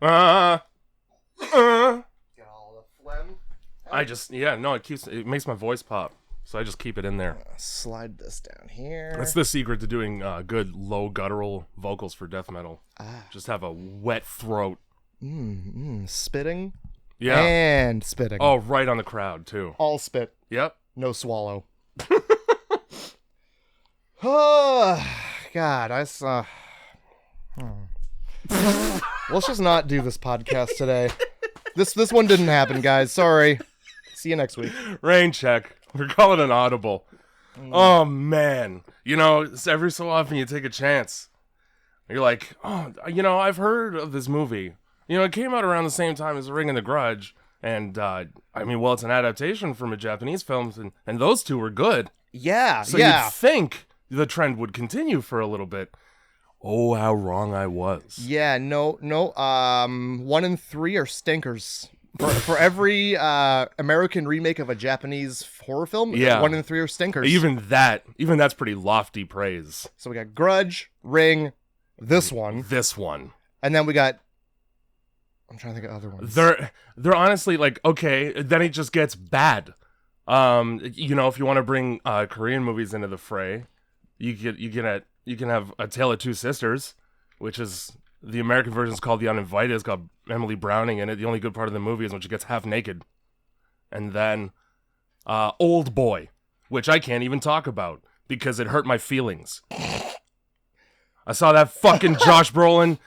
Get all the phlegm. it makes my voice pop. So I just keep it in there. Slide this down here. That's the secret to doing good low guttural vocals for death metal. Just have a wet throat. Spitting. Yeah. And spitting. Oh, right on the crowd, too. All spit. Yep. No swallow. Oh, God, I saw... Let's just not do this podcast today. This one didn't happen, guys. Sorry. See you next week. Rain check. We're calling an audible. Oh, man. Every so often you take a chance. You're like, I've heard of this movie. It came out around the same time as Ring and the Grudge. And, it's an adaptation from a Japanese film, and those two were good. Yeah, So you'd think the trend would continue for a little bit. Oh, how wrong I was. Yeah, no. 1 and 3 are stinkers. For every American remake of a Japanese horror film, 1 and 3 are stinkers. Even that's pretty lofty praise. So we got Grudge, Ring, this one, and then we got... I'm trying to think of other ones. They're honestly like, okay, then it just gets bad. If you want to bring Korean movies into the fray, you can have A Tale of Two Sisters, which is the American version is called The Uninvited. It's got Emily Browning in it. The only good part of the movie is when she gets half naked. And then Old Boy, which I can't even talk about because it hurt my feelings. I saw that fucking Josh Brolin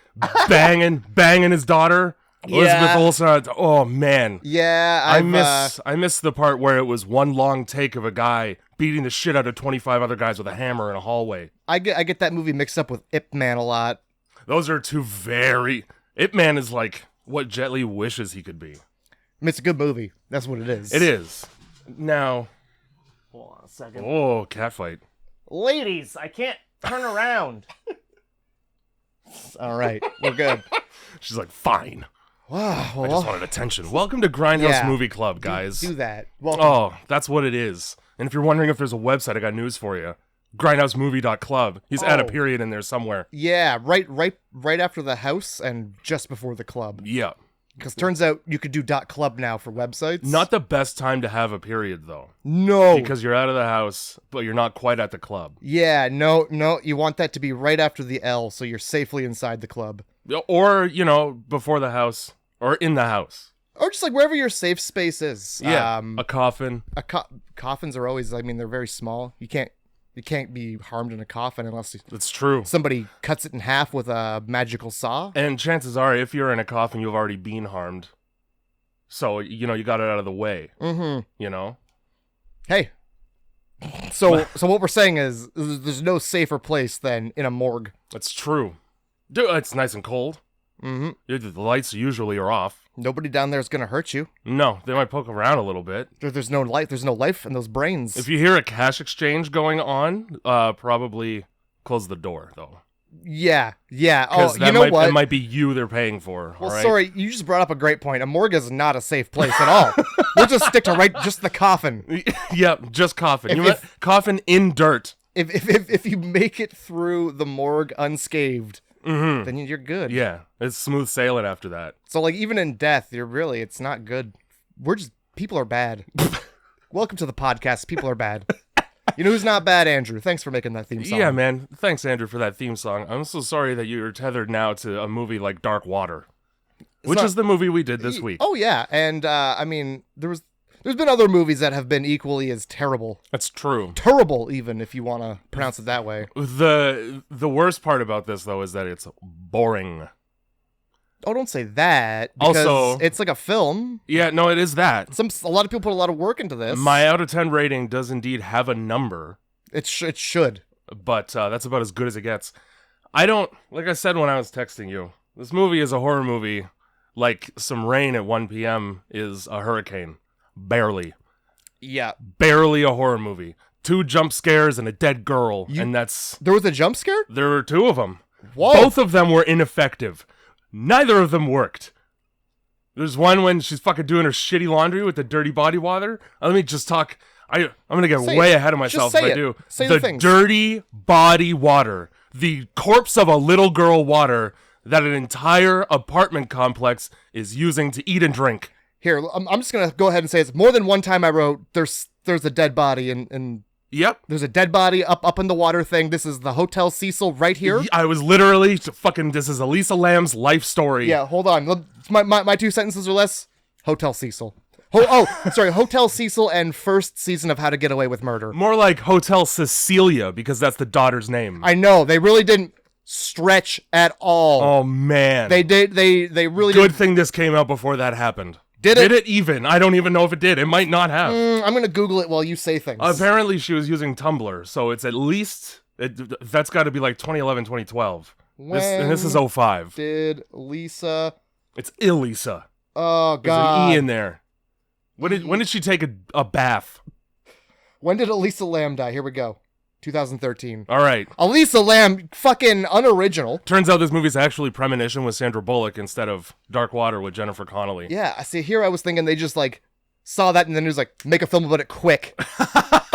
banging his daughter. Elizabeth Olsen. Oh man. Yeah, I miss the part where it was one long take of a guy beating the shit out of 25 other guys with a hammer in a hallway. I get that movie mixed up with Ip Man a lot. Those are two very... Ip Man is like what Jet Li wishes he could be. It's a good movie. That's what it is. It is. Now... Hold on a second. Oh, catfight. Ladies, I can't turn around. All right, we're good. She's like, fine. Wow. Well, I just wanted attention. Welcome to Grindhouse Movie Club, guys. Do that. Welcome. Oh, that's what it is. And if you're wondering if there's a website, I got news for you. Grindhousemovie.club. He's add a period in there somewhere. Yeah, right after the house and just before the club. Yeah. Because turns out you could do .club now for websites. Not the best time to have a period, though. No. Because you're out of the house, but you're not quite at the club. Yeah, no. You want that to be right after the L, so you're safely inside the club. Or, before the house, or in the house. Or just like wherever your safe space is. Yeah, a coffin. Coffins are always, they're very small. You can't be harmed in a coffin unless That's true. Somebody cuts it in half with a magical saw. And chances are, if you're in a coffin, you've already been harmed. So, you got it out of the way. Mm-hmm. Hey. So what we're saying is there's no safer place than in a morgue. That's true. Dude, it's nice and cold. Mm-hmm. The lights usually are off. Nobody down there is going to hurt you. No, they might poke around a little bit. There's no life. There's no life in those brains. If you hear a cash exchange going on, probably close the door, though. Yeah. Oh, you know what? It might be you they're paying for. Well, right? Sorry, you just brought up a great point. A morgue is not a safe place at all. We'll just stick to just the coffin. Yep, just coffin. Coffin in dirt. If you make it through the morgue unscathed, then you're good. Yeah, it's smooth sailing after that. So even in death, it's not good. People are bad. Welcome to the podcast. People are bad. You know who's not bad, Andrew? Thanks for making that theme song. Yeah, man. Thanks, Andrew, for that theme song. I'm so sorry that you're tethered now to a movie like Dark Water, which is the movie we did this week. Oh, yeah. And, there's been other movies that have been equally as terrible. That's true. Terrible, even, if you want to pronounce it that way. The worst part about this, though, is that it's boring. Oh, don't say that. Because also, it's like a film. Yeah, no, it is that. A lot of people put a lot of work into this. My out of 10 rating does indeed have a number. It should. But that's about as good as it gets. Like I said when I was texting you, this movie is a horror movie like some rain at 1 p.m. is a hurricane. Barely. Yeah. Barely a horror movie. 2 jump scares and a dead girl, and that's... There was a jump scare? There were 2 of them. Whoa. Both of them were ineffective. Neither of them worked. There's one when she's fucking doing her shitty laundry with the dirty body water. Let me just talk. I'm going to get way ahead of myself if I do. Say the things. Dirty body water. The corpse of a little girl water that an entire apartment complex is using to eat and drink. Here, I'm just gonna go ahead and say it's more than one time I wrote there's a dead body and Yep. there's a dead body up in the water thing. This is the Hotel Cecil right here. I was literally this is Elisa Lam's life story. Yeah, hold on. My 2 sentences or less. Hotel Cecil. Sorry, Hotel Cecil and first season of How to Get Away with Murder. More like Hotel Cecilia, because that's the daughter's name. I know, they really didn't stretch at all. Oh man. They really Good did. thing this came out before that happened. Did it? Did it even? I don't even know if it did. It might not have. I'm gonna Google it while you say things. Apparently she was using Tumblr, so it's at least that's got to be like 2011, 2012. This is 05. Did Lisa? It's Elisa. Oh There's God. an E in there. When did she take a bath? When did Elisa Lam die? Here we go. 2013. All right. Elisa Lam, fucking unoriginal. Turns out this movie's actually Premonition with Sandra Bullock instead of Dark Water with Jennifer Connelly. Yeah, I see. Here I was thinking they just like saw that and then it was like make a film about it quick,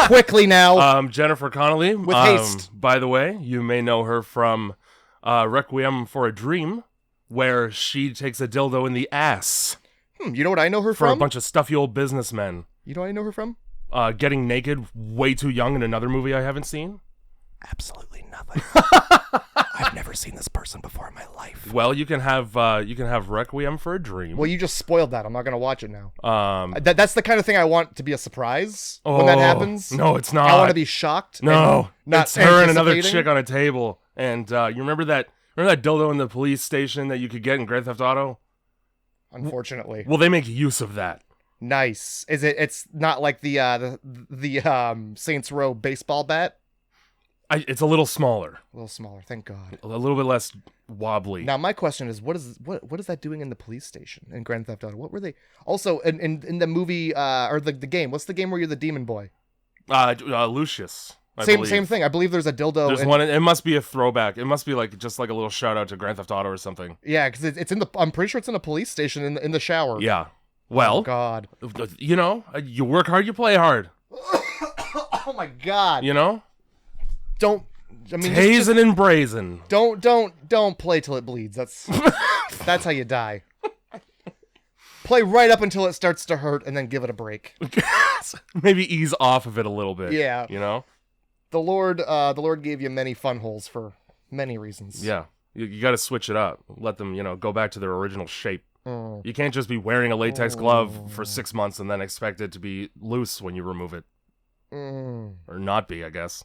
quickly now. Jennifer Connelly. With haste. By the way, you may know her from Requiem for a Dream, where she takes a dildo in the ass You know what I know her for a from? bunch of stuffy old businessmen. You know what I know her from? Getting naked way too young in another movie I haven't seen. Absolutely nothing. I've never seen this person before in my life. Well, you can have Requiem for a Dream. Well, you just spoiled that. I'm not gonna watch it now. That's the kind of thing I want to be a surprise when that happens. No, it's not. I want to be shocked. No, and not it's her and another anticipating. chick on a table. And you remember that dildo in the police station that you could get in Grand Theft Auto? Unfortunately, Well, they make use of that. nice. Is it? It's not like the Saints Row baseball bat. It's a little smaller, A little smaller. Thank God. a little bit less wobbly. Now my question is, what is that doing in the police station in Grand Theft Auto? What were they also in the movie or the game? What's the game where you're the demon boy? Lucius. I Same believe. thing. I believe there's a dildo. There's one. It must be a throwback. It must be just like a little shout out to Grand Theft Auto or something. Yeah, because it's in the. I'm pretty sure it's in a police station in the shower. Yeah. Well, Oh God. You work hard, you play hard. Oh my God. Don't. I mean, Hazen and brazen. don't play till it bleeds. That's how you die. Play right up until it starts to hurt, and then give it a break. Maybe ease off of it a little bit. Yeah. The Lord gave you many fun holes for many reasons. Yeah. You got to switch it up. Let them, go back to their original shape. Mm. You can't just be wearing a latex glove for 6 months and then expect it to be loose when you remove it. Mm. Or not be, I guess.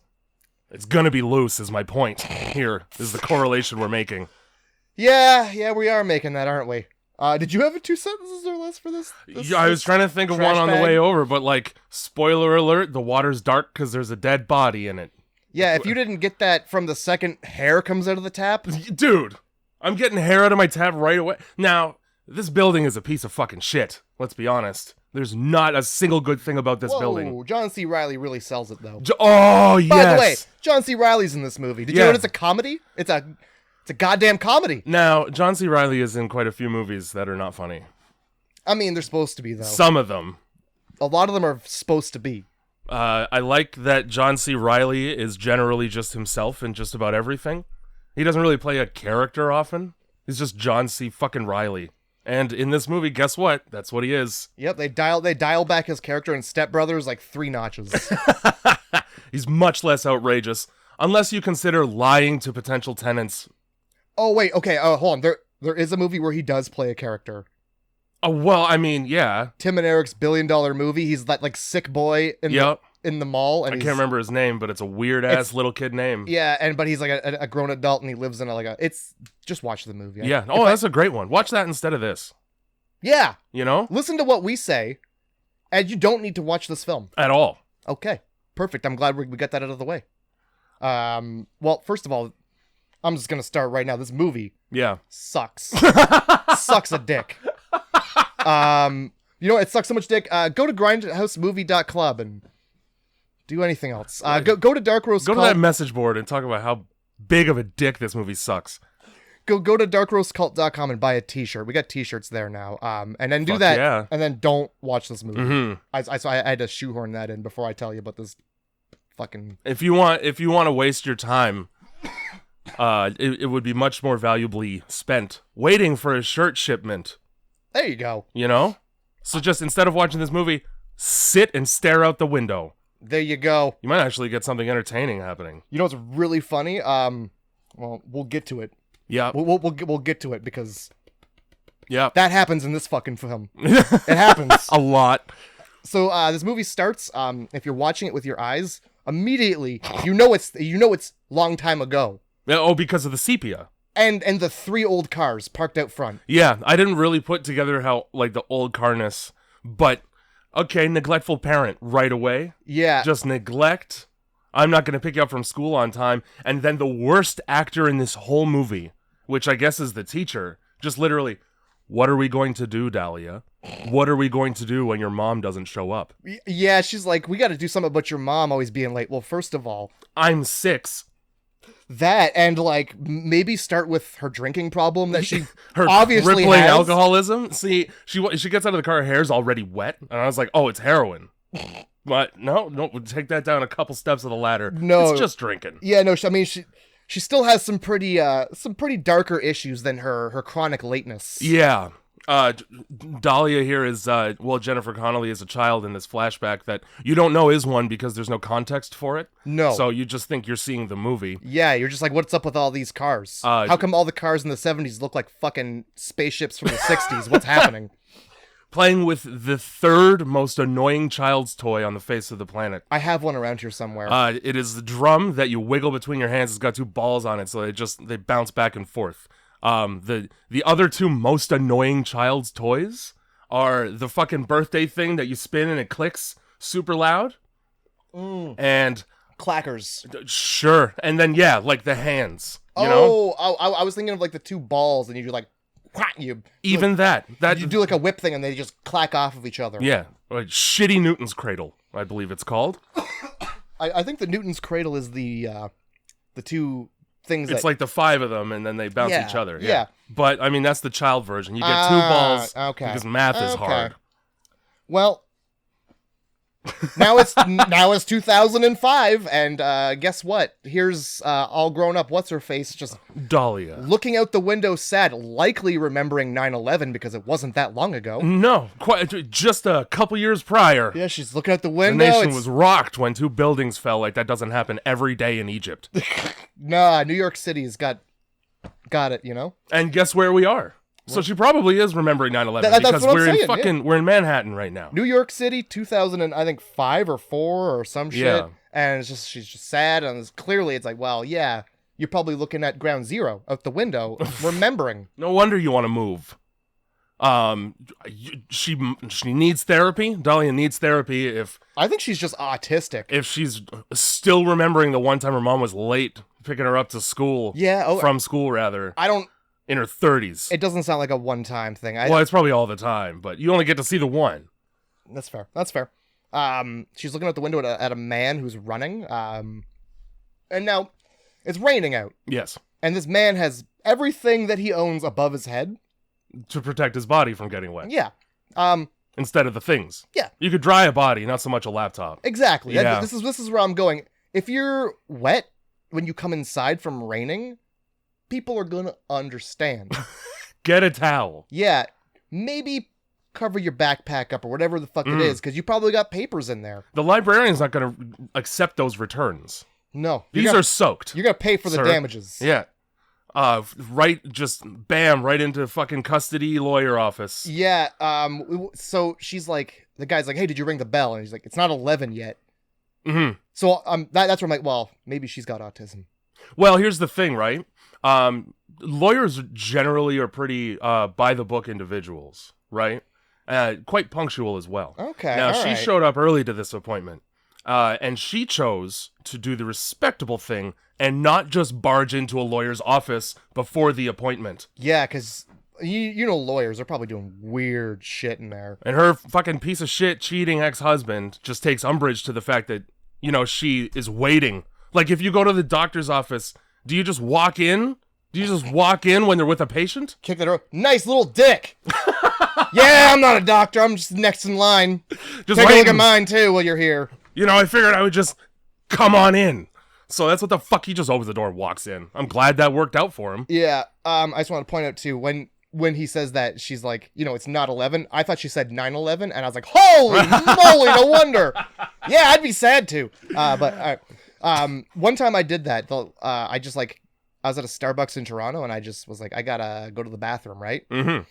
It's gonna be loose is my point. Here is the correlation we're making. Yeah, we are making that, aren't we? Did you have 2 sentences or less for this? I was trying to think of one on the way over, but spoiler alert, the water's dark because there's a dead body in it. Yeah, if you didn't get that from the second hair comes out of the tap. Dude, I'm getting hair out of my tap right away. Now, this building is a piece of fucking shit. Let's be honest. There's not a single good thing about this building. John C. Reilly really sells it, though. Oh, yes. By the way, John C. Reilly's in this movie. Did you Yeah. know it's a comedy? It's a goddamn comedy. Now, John C. Reilly is in quite a few movies that are not funny. I mean, they're supposed to be, though. Some of them. A lot of them are supposed to be. I like that John C. Reilly is generally just himself in just about everything. He doesn't really play a character often. He's just John C. fucking Reilly. And in this movie, guess what? That's what he is. Yep, they dial back his character in Step Brothers like 3 notches. He's much less outrageous, unless you consider lying to potential tenants. Oh wait, okay. Hold on. There is a movie where he does play a character. Oh well, I mean, yeah. Tim and Eric's $1 billion movie. He's that like sick boy in the mall, and I can't remember his name, but it's a weird ass little kid name. Yeah, but he's like a grown adult, and he lives in it's just watch the movie. Yeah. Oh, that's a great one. Watch that instead of this. Yeah. You Listen to what we say, and you don't need to watch this film at all. Okay, perfect. I'm glad we got that out of the way. Well, first of all, I'm just gonna start right now. This movie, sucks. Sucks a dick. It sucks so much dick. Go to grindhousemovie.club and do anything else. Go to Dark Roast. Go to that message board and talk about how big of a dick this movie sucks. Go to darkroastcult.com and buy a t-shirt. We got t-shirts there now. And then do that. Yeah. And then don't watch this movie. Mm-hmm. So I had to shoehorn that in before I tell you about this fucking. If you want to waste your time, it would be much more valuably spent waiting for a shirt shipment. There you go. You know? So just instead of watching this movie, sit and stare out the window. There you go. You might actually get something entertaining happening. You know what's really funny? Well, we'll get to it. Yeah. We'll get to it because that happens in this fucking film. It happens a lot. So this movie starts. If you're watching it with your eyes, immediately you know it's long time ago. Oh, because of the sepia. And the 3 old cars parked out front. Yeah, I didn't really put together how like the old carness, but okay, neglectful parent right away. Yeah. Just neglect. I'm not going to pick you up from school on time. And then the worst actor in this whole movie, which I guess is the teacher, just literally, what are we going to do, Dahlia? What are we going to do when your mom doesn't show up? Yeah, she's like, we got to do something about your mom always being late. Well, first of all, I'm 6. That, and like maybe start with her drinking problem that she her obviously crippling has. alcoholism. See, she gets out of the car, her hair's already wet, and I was like, oh, it's heroin. But no, we'll take that down a couple steps of the ladder. No, it's just drinking. Yeah, no, I mean she still has some pretty darker issues than her chronic lateness. Yeah. Dahlia here is, Jennifer Connelly is a child in this flashback that you don't know is one because there's no context for it. No. So you just think you're seeing the movie. Yeah, you're just like, what's up with all these cars? How come all the cars in the 70s look like fucking spaceships from the 60s? What's happening? Playing with the 3rd most annoying child's toy on the face of the planet. I have one around here somewhere. It is the drum that you wiggle between your hands. It's got 2 balls on it, so they bounce back and forth. The other 2 most annoying child's toys are the fucking birthday thing that you spin and it clicks super loud. And clackers. Sure. And then like the hands. You know? I was thinking of like the 2 balls and you do like even like, that you do like a whip thing and they just clack off of each other. Yeah. Like shitty Newton's cradle, I believe it's called. I think the Newton's cradle is the 2 things. It's like the 5 of them, and then they bounce each other. Yeah. But I mean, that's the child version. You get 2 balls because math is hard. Well, now it's 2005, and guess what? Here's all grown up. What's her face? Just Dahlia looking out the window, sad, likely remembering 9/11 because it wasn't that long ago. No, quite just a couple years prior. Yeah, she's looking out the window. The nation was rocked when 2 buildings fell. Like that doesn't happen every day in Egypt. Nah, New York City's got it, you know? And guess where we are? So she probably is remembering 9/11 because we're in Manhattan right now. New York City, 2005 or 4 or some shit. Yeah. And she's just sad, and clearly it's like, well, yeah, you're probably looking at ground zero out the window, remembering. No wonder you want to move. She needs therapy. Dahlia needs therapy I think she's just autistic. If she's still remembering the one time her mom was late picking her up to school. Yeah. From school, rather. In her 30s. It doesn't sound like a one-time thing. Well, it's probably all the time, but you only get to see the one. That's fair. She's looking out the window at a man who's running. And now it's raining out. Yes. And this man has everything that he owns above his head. To protect his body from getting wet. Yeah. Instead of the things. Yeah. You could dry a body, not so much a laptop. Exactly. Yeah. This is where I'm going. If you're wet when you come inside from raining, people are going to understand. Get a towel. Yeah. Maybe cover your backpack up or whatever the fuck it is, because you probably got papers in there. The librarian's not going to accept those returns. No. These are soaked. You're going to pay for the damages. Yeah. Just bam, right into fucking custody lawyer office. Yeah. So she's like, the guy's like, hey, did you ring the bell? And he's like, it's not 11 yet. Mm-hmm. So that's where I'm like, well, maybe she's got autism. Well, here's the thing, right? Lawyers generally are pretty by the book individuals, right? Quite punctual as well. Okay. Now she showed up early to this appointment, and she chose to do the respectable thing and not just barge into a lawyer's office before the appointment. Yeah, because you know lawyers are probably doing weird shit in there. And her fucking piece of shit cheating ex-husband just takes umbrage to the fact that, she is waiting. Like, if you go to the doctor's office, do you just walk in? Do you just walk in when they're with a patient? Kick the door. Nice little dick. Yeah, I'm not a doctor. I'm just next in line. Just take a look at mine, too, while you're here. I figured I would just come on in. So that's what the fuck, he just opens the door and walks in. I'm glad that worked out for him. Yeah. I just want to point out too, when he says that, she's like, it's not 11. I thought she said 9/11, and I was like, holy moly, no wonder. Yeah, I'd be sad too. But one time I did that. I was at a Starbucks in Toronto, and I just was like, I gotta go to the bathroom, right? Mm-hmm.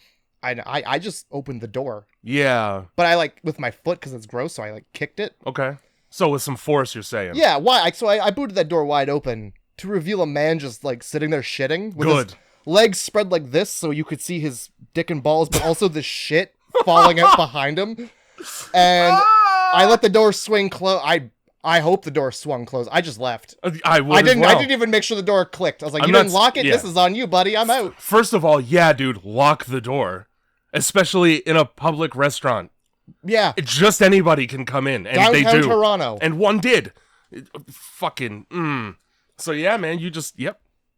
I just opened the door. Yeah. But I with my foot, because it's gross, so I kicked it. Okay. So with some force, you're saying. Yeah, why? So I booted that door wide open to reveal a man just sitting there shitting with his legs spread like this, so you could see his dick and balls, but also the shit falling out behind him. And I let the door swing close. I hope the door swung closed. I just left. I didn't even make sure the door clicked. I was like, you didn't lock it? Yeah. This is on you, buddy. I'm out. First of all, yeah, dude, lock the door. Especially in a public restaurant. Yeah. Just anybody can come in, and Downtown they do. Toronto. And one did. So yeah, man,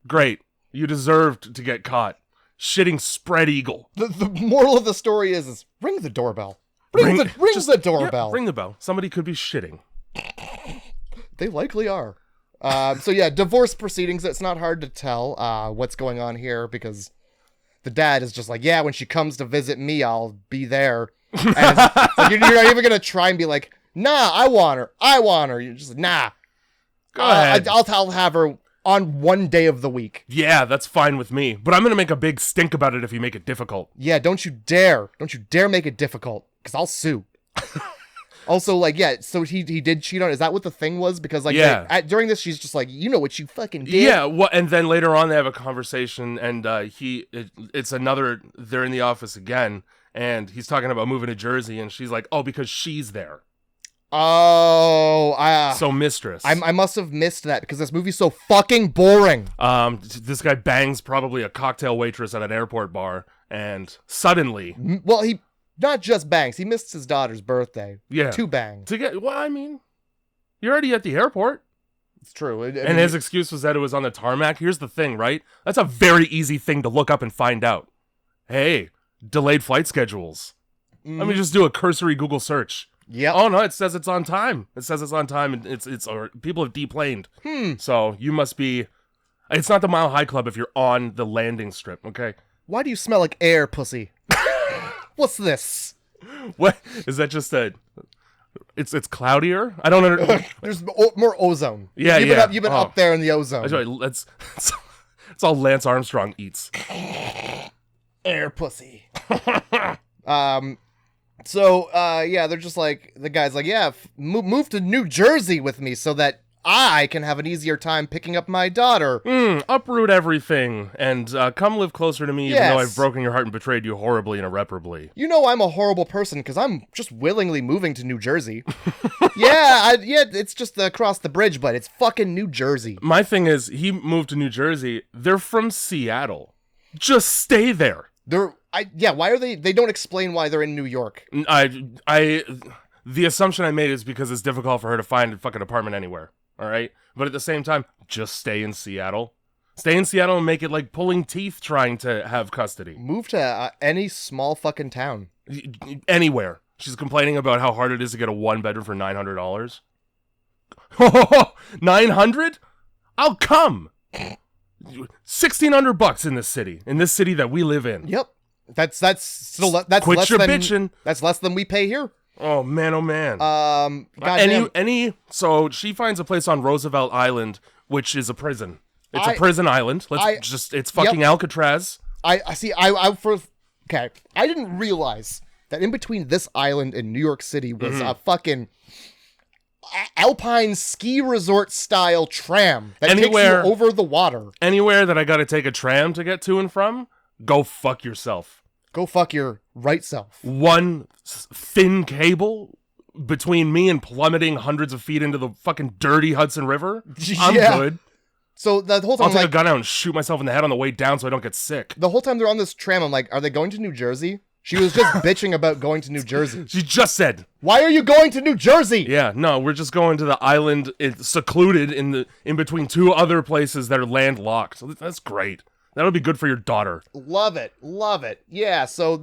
great. You deserved to get caught. Shitting spread eagle. The moral of the story is ring the doorbell. Ring the doorbell. Yeah, ring the bell. Somebody could be shitting. They likely are. So yeah, divorce proceedings. It's not hard to tell what's going on here, because the dad is just like, yeah, when she comes to visit me, I'll be there. And it's like, you're not even gonna try and be like, nah, I want her. You're just like, nah. Go ahead. I'll have her on one day of the week. Yeah, that's fine with me. But I'm gonna make a big stink about it if you make it difficult. Yeah, don't you dare make it difficult, because I'll sue. Also, so he did cheat on. Is that what the thing was? Because during this, she's just like, you know what you fucking did. Yeah. Well, and then later on they have a conversation, and they're in the office again, and he's talking about moving to Jersey, and she's like, oh, because she's there. Oh, so mistress. I must have missed that, because this movie's so fucking boring. This guy bangs probably a cocktail waitress at an airport bar, and suddenly, well, he not just bangs. He missed his daughter's birthday. Yeah, 2 bangs. You're already at the airport. It's true. And his excuse was that it was on the tarmac. Here's the thing, right? That's a very easy thing to look up and find out. Hey, delayed flight schedules. Let me just do a cursory Google search. Yeah. Oh no, it says it's on time. And it's people have deplaned. So you must be. It's not the Mile High Club if you're on the landing strip. Okay. Why do you smell like air, pussy? What's this? What is that? Just a. It's cloudier. I don't know. There's more ozone. Yeah, you've been up there in the ozone. It's all Lance Armstrong eats. Air pussy. So they're just like, the guy's like, yeah, move to New Jersey with me so that I can have an easier time picking up my daughter. Uproot everything and come live closer to me, even though I've broken your heart and betrayed you horribly and irreparably. You know I'm a horrible person because I'm just willingly moving to New Jersey. It's just across the bridge, but it's fucking New Jersey. My thing is, he moved to New Jersey. They're from Seattle. Just stay there. Why are they don't explain why they're in New York. The assumption I made is because it's difficult for her to find a fucking apartment anywhere. All right. But at the same time, just stay in Seattle. Stay in Seattle and make it like pulling teeth trying to have custody. Move to any small fucking town. Anywhere. She's complaining about how hard it is to get a 1-bedroom for $900. $900? I'll come. $1,600 in this city that we live in. Yep. That's quit less your bitching. That's less than we pay here. Oh man, oh man. So she finds a place on Roosevelt Island, which is a prison. It's a prison island. It's fucking Alcatraz. I didn't realize that in between this island and New York City was a fucking alpine ski resort style tram that takes you over the water. Anywhere that I gotta take a tram to get to and from, go fuck yourself. Go fuck your right self. One thin cable between me and plummeting hundreds of feet into the fucking dirty Hudson River. I'm good. So the whole time I'll take a gun out and shoot myself in the head on the way down so I don't get sick. The whole time they're on this tram, I'm like, are they going to New Jersey? She was just bitching about going to New Jersey. She just said, why are you going to New Jersey? Yeah, no, we're just going to the island. It's secluded in between 2 other places that are landlocked. So that's great. That'll be good for your daughter. Love it. Yeah, so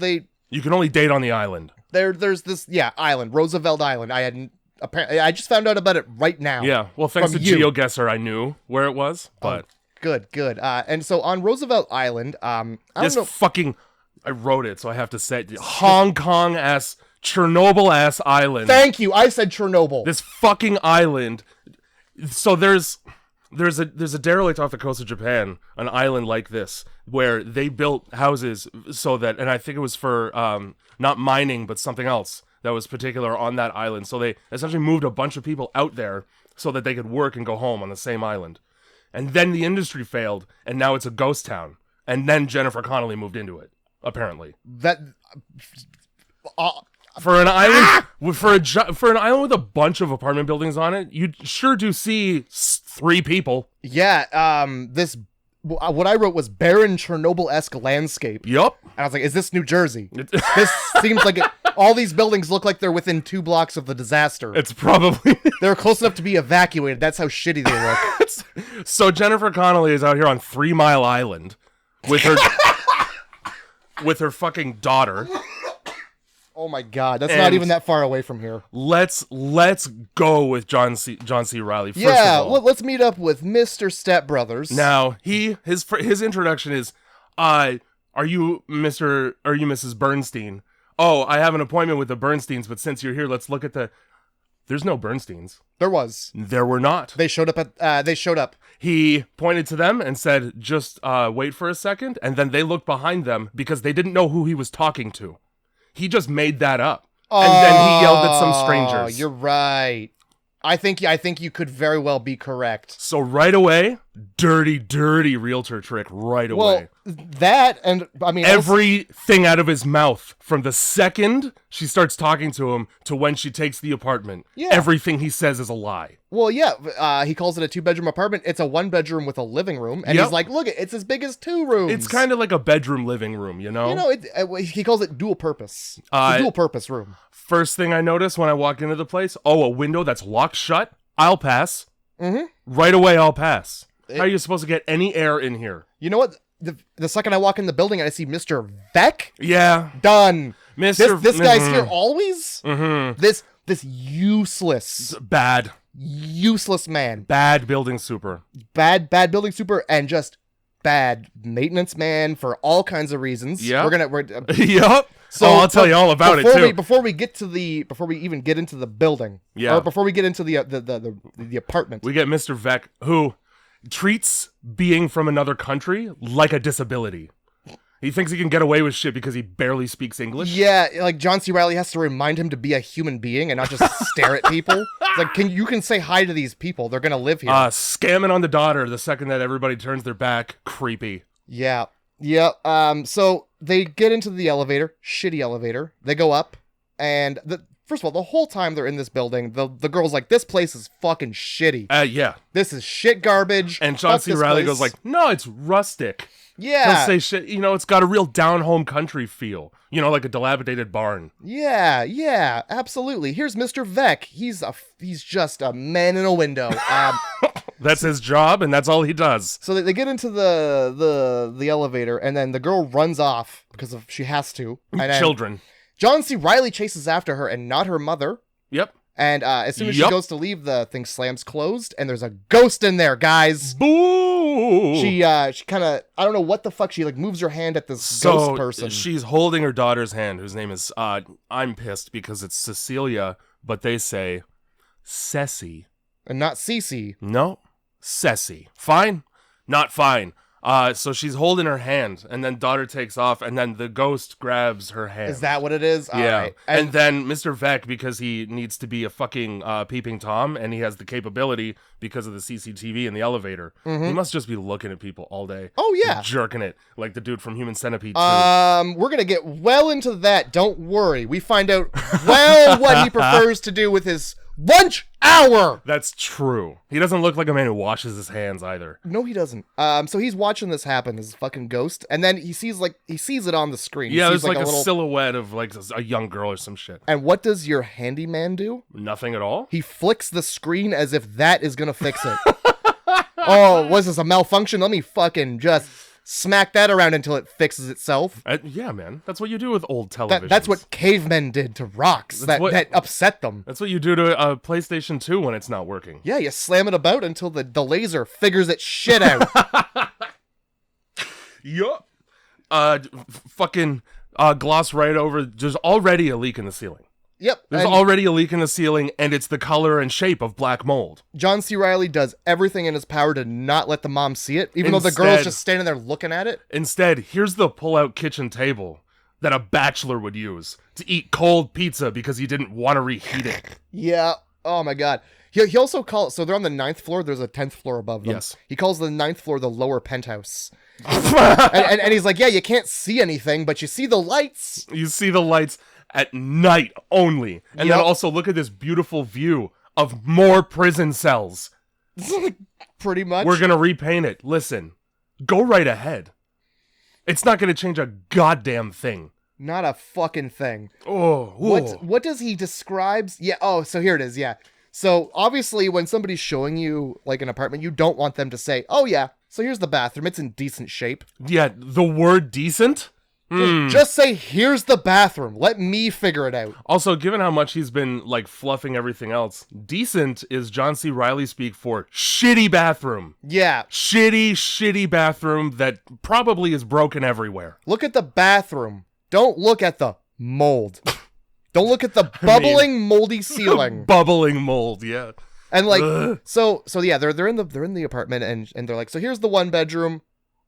you can only date on the island. There's this island, Roosevelt Island. apparently, I just found out about it right now. Yeah, well, thanks to From you. GeoGuessr, I knew where it was, but Good. And so on Roosevelt Island, I don't this know. fucking, I wrote it, so I have to say it. Hong Kong ass, Chernobyl ass island. Thank you. I said Chernobyl. This fucking island. So there's a derelict off the coast of Japan, an island like this, where they built houses so that, and I think it was for not mining but something else that was particular on that island. So they essentially moved a bunch of people out there so that they could work and go home on the same island. And then the industry failed, and now it's a ghost town. And then Jennifer Connelly moved into it, apparently. That. For an island, for an island with a bunch of apartment buildings on it, you sure do see 3 people. Yeah. What I wrote was barren Chernobyl-esque landscape. Yup. And I was like, is this New Jersey? This seems like all these buildings look like they're within 2 blocks of the disaster. It's probably. They're close enough to be evacuated. That's how shitty they look. So Jennifer Connelly is out here on 3 Mile Island with her with her fucking daughter. Oh my God, that's not even that far away from here. Let's go with John C. Reilly. First Yeah, of all. let's meet up with Mr. Step Brothers. Now his introduction is, are you Mrs. Bernstein? Oh, I have an appointment with the Bernsteins, but since you're here, let's look at the. There's no Bernsteins. There was. There were not. They showed up. He pointed to them and said, "Just wait for a second," and then they looked behind them because they didn't know who he was talking to. He just made that up. And then he yelled at some strangers. You're right. I think you could very well be correct. So right away, dirty realtor trick right away. Well, that and I mean everything out of his mouth from the second she starts talking to him to when she takes the apartment. Yeah. Everything he says is a lie. Well, yeah, he calls it a 2-bedroom apartment. It's a 1-bedroom with a living room, and he's like, "Look, it's as big as 2 rooms." It's kind of like a bedroom living room, you know. You know, he calls it dual purpose. It's a dual purpose room. First thing I noticed when I walked into the place, a window that's locked shut. I'll pass. Mm-hmm. Right away, I'll pass. How are you supposed to get any air in here? You know what? The second I walk in the building and I see Mr. Beck, yeah, done. Mr. This guy's here always. Mm-hmm. This useless man, bad building super, bad building super, and just bad maintenance man for all kinds of reasons. Yeah, we're yep. So I'll tell you all about it too. Before we even get into the building, or before we get into the apartment, we get Mr. Vec, who treats being from another country like a disability. He thinks he can get away with shit because he barely speaks English. Yeah, like John C. Reilly has to remind him to be a human being and not just stare at people. It's like, you can say hi to these people. They're gonna live here. Scamming on the daughter the second that everybody turns their back. Creepy. Yeah. So they get into the elevator, shitty elevator. They go up, and first of all, the whole time they're in this building, the girl's like, "This place is fucking shitty. Yeah. This is shit garbage." And John C. Reilly goes like, "No, it's rustic." Yeah. He'll say shit, it's got a real down-home country feel. Like a dilapidated barn. Yeah, absolutely. Here's Mr. Vec. He's just a man in a window. That's his job, and that's all he does. So they get into the elevator, and then the girl runs off because she has to. And children. John C. Reilly chases after her, and not her mother. Yep. And as soon as she goes to leave, the thing slams closed, and there's a ghost in there, guys. Boo! She kind of, I don't know what the fuck, she like moves her hand at this ghost person. She's holding her daughter's hand, whose name is, I'm pissed because it's Cecilia, but they say Ceci. And not Cece. No, Ceci. Fine? Not fine. So she's holding her hand, and then daughter takes off, and then the ghost grabs her hand. Is that what it is? Yeah. All right. And then Mr. Vec, because he needs to be a fucking peeping Tom, and he has the capability because of the CCTV in the elevator, he must just be looking at people all day. Oh, yeah. Jerking it, like the dude from Human Centipede 2. We're going to get well into that. Don't worry. We find out what he prefers to do with his lunch hour. That's true. He doesn't look like a man who washes his hands either. No, he doesn't. So he's watching this happen, this fucking ghost, and then he sees it on the screen. Yeah, there's like a silhouette of like a young girl or some shit. And what does your handyman do? Nothing at all. He flicks the screen as if that is gonna fix it. Oh, was this a malfunction? Let me fucking just smack that around until it fixes itself. Yeah, man. That's what you do with old televisions. That's what cavemen did to rocks that upset them. That's what you do to a PlayStation 2 when it's not working. Yeah, you slam it about until the laser figures its shit out. Yup. Fucking gloss right over. There's already a leak in the ceiling. Yep. There's already a leak in the ceiling, and it's the color and shape of black mold. John C. Reilly does everything in his power to not let the mom see it, even though the girl's just standing there looking at it. Instead, here's the pull-out kitchen table that a bachelor would use to eat cold pizza because he didn't want to reheat it. Yeah. Oh, my God. He also calls... So they're on the 9th floor. There's a 10th floor above them. Yes. He calls the 9th floor the lower penthouse. and he's like, yeah, you can't see anything, but you see the lights. You see the lights at night only. And then also look at this beautiful view of more prison cells. Pretty much. We're going to repaint it. Listen, go right ahead. It's not going to change a goddamn thing. Not a fucking thing. Oh. What does he describes? Yeah. Oh, so here it is. Yeah. So obviously when somebody's showing you like an apartment, you don't want them to say, oh yeah, so here's the bathroom. It's in decent shape. Yeah. The word decent? Just say, here's the bathroom. Let me figure it out. Also, given how much he's been, like, fluffing everything else, decent is John C. Reilly speak for shitty bathroom. Yeah. Shitty bathroom that probably is broken everywhere. Look at the bathroom. Don't look at the mold. Don't look at the bubbling, moldy ceiling. Bubbling mold, yeah. And, like, so yeah, they're in the apartment, and they're like, so here's the one bedroom.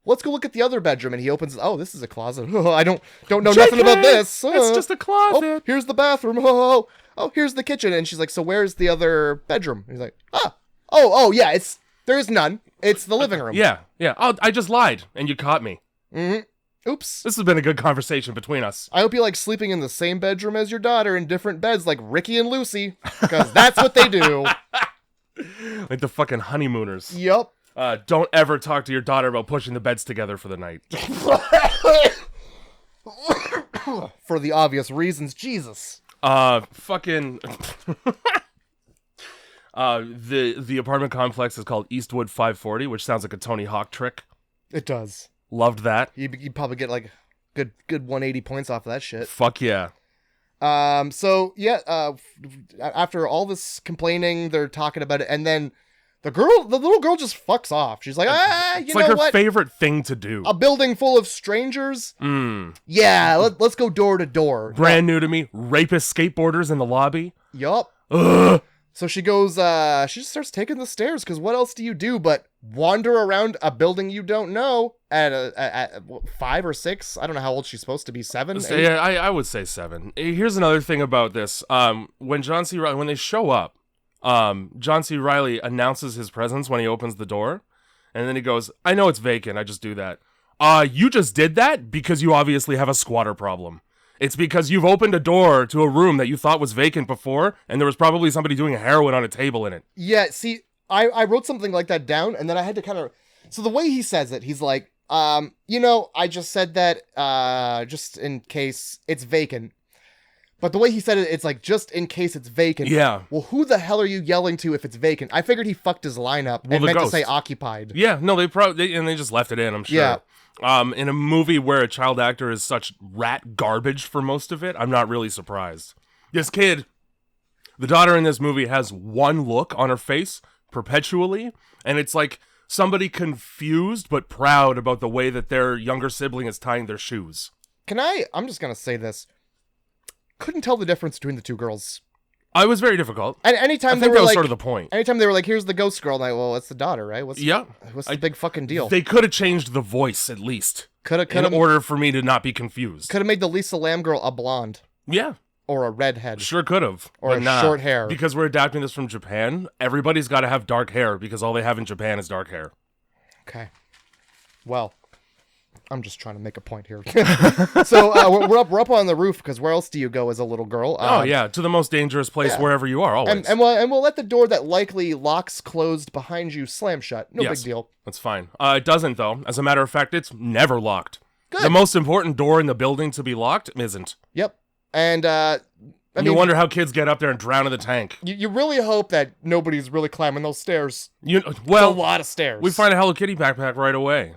Let's go look at the other bedroom. And he opens, oh, this is a closet. Oh, I don't know nothing about this. It's just a closet. Oh, here's the bathroom. Oh, here's the kitchen. And she's like, so where's the other bedroom? And he's like, yeah, there's none. It's the living room. Yeah. Oh, I just lied, and you caught me. Mm-hmm. Oops. This has been a good conversation between us. I hope you like sleeping in the same bedroom as your daughter in different beds like Ricky and Lucy, because that's what they do. Like the fucking honeymooners. Yup. Don't ever talk to your daughter about pushing the beds together for the night. For the obvious reasons, Jesus. Fucking... the apartment complex is called Eastwood 540, which sounds like a Tony Hawk trick. It does. Loved that. You'd probably get like good 180 points off of that shit. Fuck yeah. So yeah, after all this complaining, they're talking about it, and then the little girl just fucks off. She's like, it's like her favorite thing to do. A building full of strangers? Yeah, let's go door to door. Brand new to me. Rapist skateboarders in the lobby. Yup. So she goes, she just starts taking the stairs, because what else do you do but wander around a building you don't know at 5 or 6? I don't know how old she's supposed to be, 7? Yeah, I would say 7. Here's another thing about this. When they show up, John C. Reilly announces his presence when he opens the door, and then he goes, I know it's vacant, I just do that. You just did that because you obviously have a squatter problem. It's because you've opened a door to a room that you thought was vacant before, and there was probably somebody doing heroin on a table in it. Yeah, see, I wrote something like that down, and then I had to kind of... So the way he says it, he's like, I just said that just in case it's vacant. But the way he said it, it's like, just in case it's vacant. Yeah. Well, who the hell are you yelling to if it's vacant? I figured he fucked his line up and meant to say occupied. Yeah, no, they just left it in, I'm sure. Yeah. In a movie where a child actor is such rat garbage for most of it, I'm not really surprised. This kid, the daughter in this movie, has one look on her face perpetually, and it's like somebody confused but proud about the way that their younger sibling is tying their shoes. I'm just going to say this. Couldn't tell the difference between the two girls. It was very difficult. And anytime that was sort of the point. Anytime they were like, here's the ghost girl, I'm like, well, it's the daughter, right? What's the big fucking deal? They could have changed the voice, at least. In order for me to not be confused. Could have made the Lisa Lamb girl a blonde. Yeah. Or a redhead. Sure could have. Or short hair. Because we're adapting this from Japan, everybody's got to have dark hair, because all they have in Japan is dark hair. Okay. Well, I'm just trying to make a point here. So we're up on the roof, because where else do you go as a little girl? To the most dangerous place wherever you are, always. And we'll let the door that likely locks closed behind you slam shut. No big deal. That's fine. It doesn't, though. As a matter of fact, it's never locked. Good. The most important door in the building to be locked isn't. Yep. And you wonder how kids get up there and drown in the tank. You really hope that nobody's really climbing those stairs. It's a lot of stairs. We find a Hello Kitty backpack right away.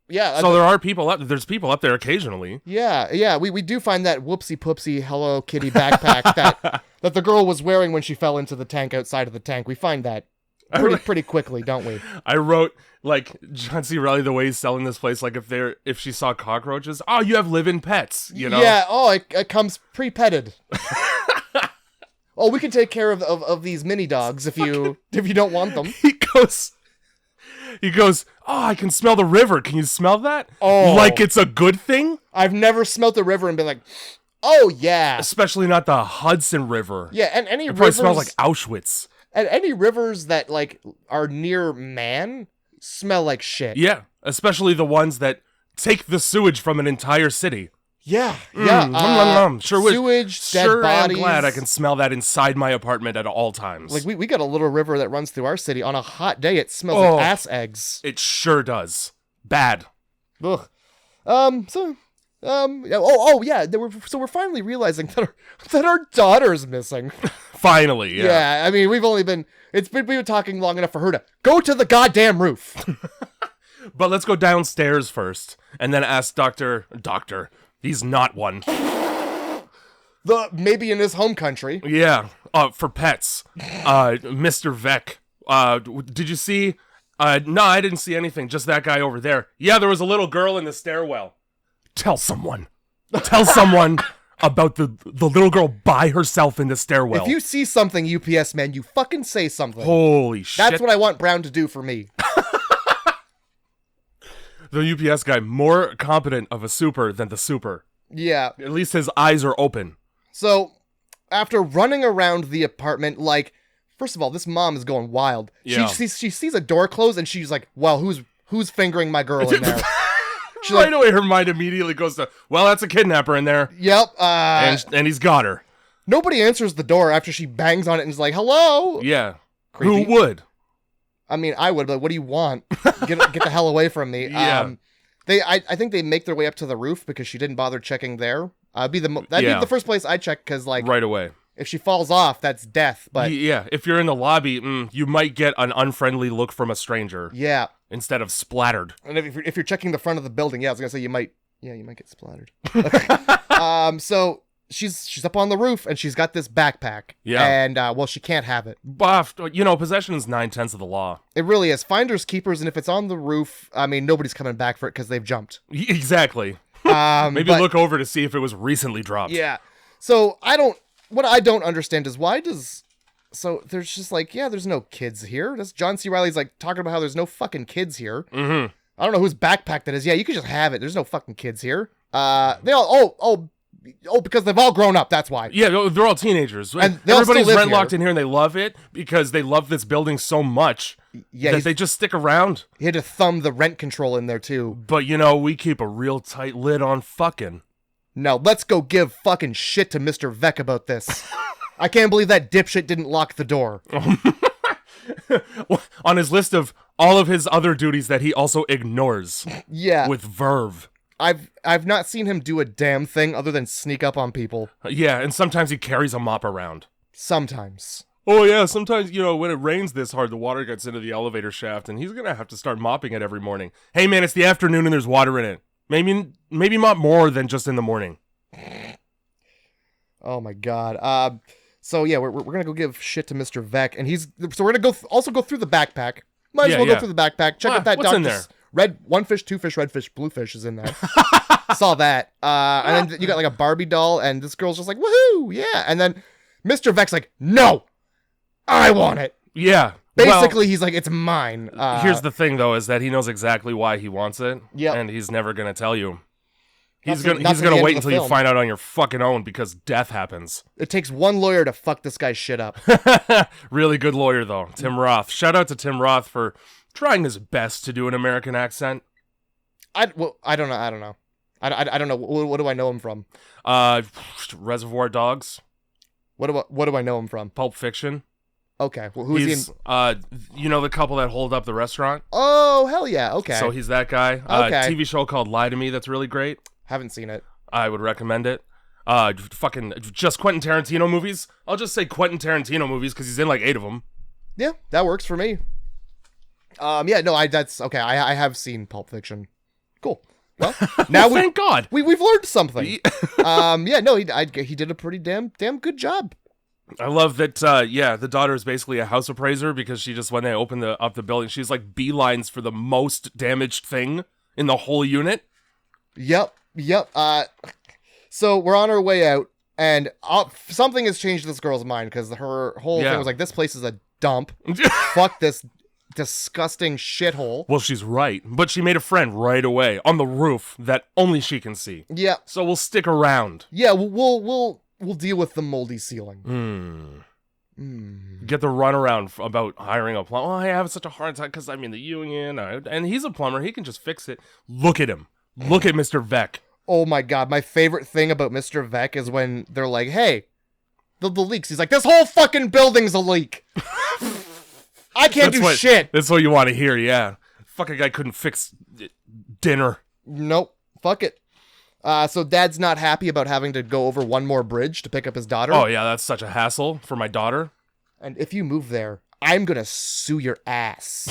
Yeah. So there are people up. There's people up there occasionally. Yeah. We do find that whoopsie poopsie Hello Kitty backpack that the girl was wearing when she fell into the tank outside of the tank. We find that pretty quickly, don't we? I wrote like John C. Reilly the way he's selling this place. Like if she saw cockroaches, oh, you have live-in pets. You know? Yeah. Oh, it comes pre-petted. Oh, we can take care of these mini dogs if you don't want them. He goes, oh, I can smell the river. Can you smell that? Oh. Like it's a good thing? I've never smelt the river and been like, oh, yeah. Especially not the Hudson River. Yeah, and any It probably rivers... smells like Auschwitz. And any rivers that, like, are near man smell like shit. Yeah, especially the ones that take the sewage from an entire city. Yeah. Sure would. Sewage, dead Sure, I'm bodies. glad I can smell that inside my apartment at all times. Like, we got a little river that runs through our city. On a hot day, it smells like ass eggs. It sure does. Bad. Ugh. Yeah. We're finally realizing that our daughter's missing. Finally, yeah. Yeah, I mean, we've been talking long enough for her to go to the goddamn roof. But let's go downstairs first, and then ask Doctor. He's not one. Maybe in his home country. Yeah, for pets. Mr. Vec. Did you see? No, I didn't see anything. Just that guy over there. Yeah, there was a little girl in the stairwell. Tell someone about the little girl by herself in the stairwell. If you see something, UPS man, you fucking say something. Holy shit. That's what I want Brown to do for me. The UPS guy, more competent of a super than the super. Yeah. At least his eyes are open. So, after running around the apartment, like, first of all, this mom is going wild. Yeah. She sees a door close, and she's like, well, who's fingering my girl in there? She's Right away, her mind immediately goes to, well, that's a kidnapper in there. Yep. And he's got her. Nobody answers the door after she bangs on it and is like, hello? Yeah. Creepy. Who would? I mean, I would, but what do you want? Get the hell away from me. Yeah. I think they make their way up to the roof because she didn't bother checking there. That'd be the first place I check because, like, right away. If she falls off, that's death. But yeah, if you're in the lobby, you might get an unfriendly look from a stranger. Yeah. Instead of splattered. And if you're checking the front of the building, yeah, I was gonna say you might get splattered. So she's up on the roof and she's got this backpack. Yeah. And she can't have it. Buffed. Possession is 9/10 of the law. It really is. Finders keepers, and if it's on the roof, I mean, nobody's coming back for it because they've jumped. Exactly. Maybe look over to see if it was recently dropped. Yeah. So what I don't understand is so there's just like, yeah, there's no kids here. That's John C. Reilly's like talking about how there's no fucking kids here. Mm-hmm. I don't know whose backpack that is. Yeah, you could just have it. There's no fucking kids here. They all, because they've all grown up. That's why. Yeah, they're all teenagers. And everybody's rent locked in here and they love it because they love this building so much that they just stick around. He had to thumb the rent control in there too. But we keep a real tight lid on fucking. No, let's go give fucking shit to Mr. Vec about this. I can't believe that dipshit didn't lock the door. On his list of all of his other duties that he also ignores. Yeah. With verve. I've not seen him do a damn thing other than sneak up on people. Yeah, and sometimes he carries a mop around. Sometimes. Oh yeah, sometimes, when it rains this hard, the water gets into the elevator shaft, and he's gonna have to start mopping it every morning. Hey man, it's the afternoon and there's water in it. Maybe mop more than just in the morning. Oh my god. So yeah, we're gonna go give shit to Mr. Vec, and so we're gonna also go through the backpack. Might as well go through the backpack. Check out that what's in there? One fish, two fish, red fish, blue fish is in there. Saw that. And then you got like a Barbie doll, and this girl's just like, woohoo, yeah. And then Mr. Vec's like, no, I want it. Yeah. Basically, he's like, it's mine. Here's the thing, though, is that he knows exactly why he wants it. Yep. And he's never gonna tell you. He's Not gonna wait until you film. find out on your fucking own because death happens. It takes one lawyer to fuck this guy's shit up. Really good lawyer though, Tim Roth. Shout out to Tim Roth for trying his best to do an American accent. I don't know. I don't know. What do I know him from? Reservoir Dogs. What do I know him from? Pulp Fiction. Okay. Well, who's He's, he in? the couple that hold up the restaurant. Oh, hell yeah. Okay. So he's that guy. Okay. TV show called Lie to Me that's really great. Haven't seen it. I would recommend it. Fucking just Quentin Tarantino movies. I'll just say Quentin Tarantino movies because he's in like 8 of them. Yeah, that works for me. Yeah, no, that's okay. I have seen Pulp Fiction. Cool. Well, now Thank God. we've learned something. Yeah, no, he did a pretty damn good job. I love that. The daughter is basically a house appraiser because she just when they open up the building, she's like beelines for the most damaged thing in the whole unit. Yep. So we're on our way out, and something has changed this girl's mind because her whole thing was like, this place is a dump. Fuck this disgusting shithole. Well, she's right, but she made a friend right away on the roof that only she can see. Yeah. So we'll stick around. Yeah, we'll deal with the moldy ceiling. Get the runaround about hiring a plumber. Oh, I have such a hard time because I'm in the union, and he's a plumber. He can just fix it. Look at him. Look at Mr. Vec. Oh my God, my favorite thing about Mr. Vec is when they're like, "Hey, the leaks." He's like, "This whole fucking building's a leak. I can't do shit." That's what you want to hear, yeah. Fucking guy couldn't fix dinner. Nope. Fuck it. So Dad's not happy about having to go over one more bridge to pick up his daughter. Oh, yeah, that's such a hassle for my daughter. And if you move there, I'm gonna sue your ass.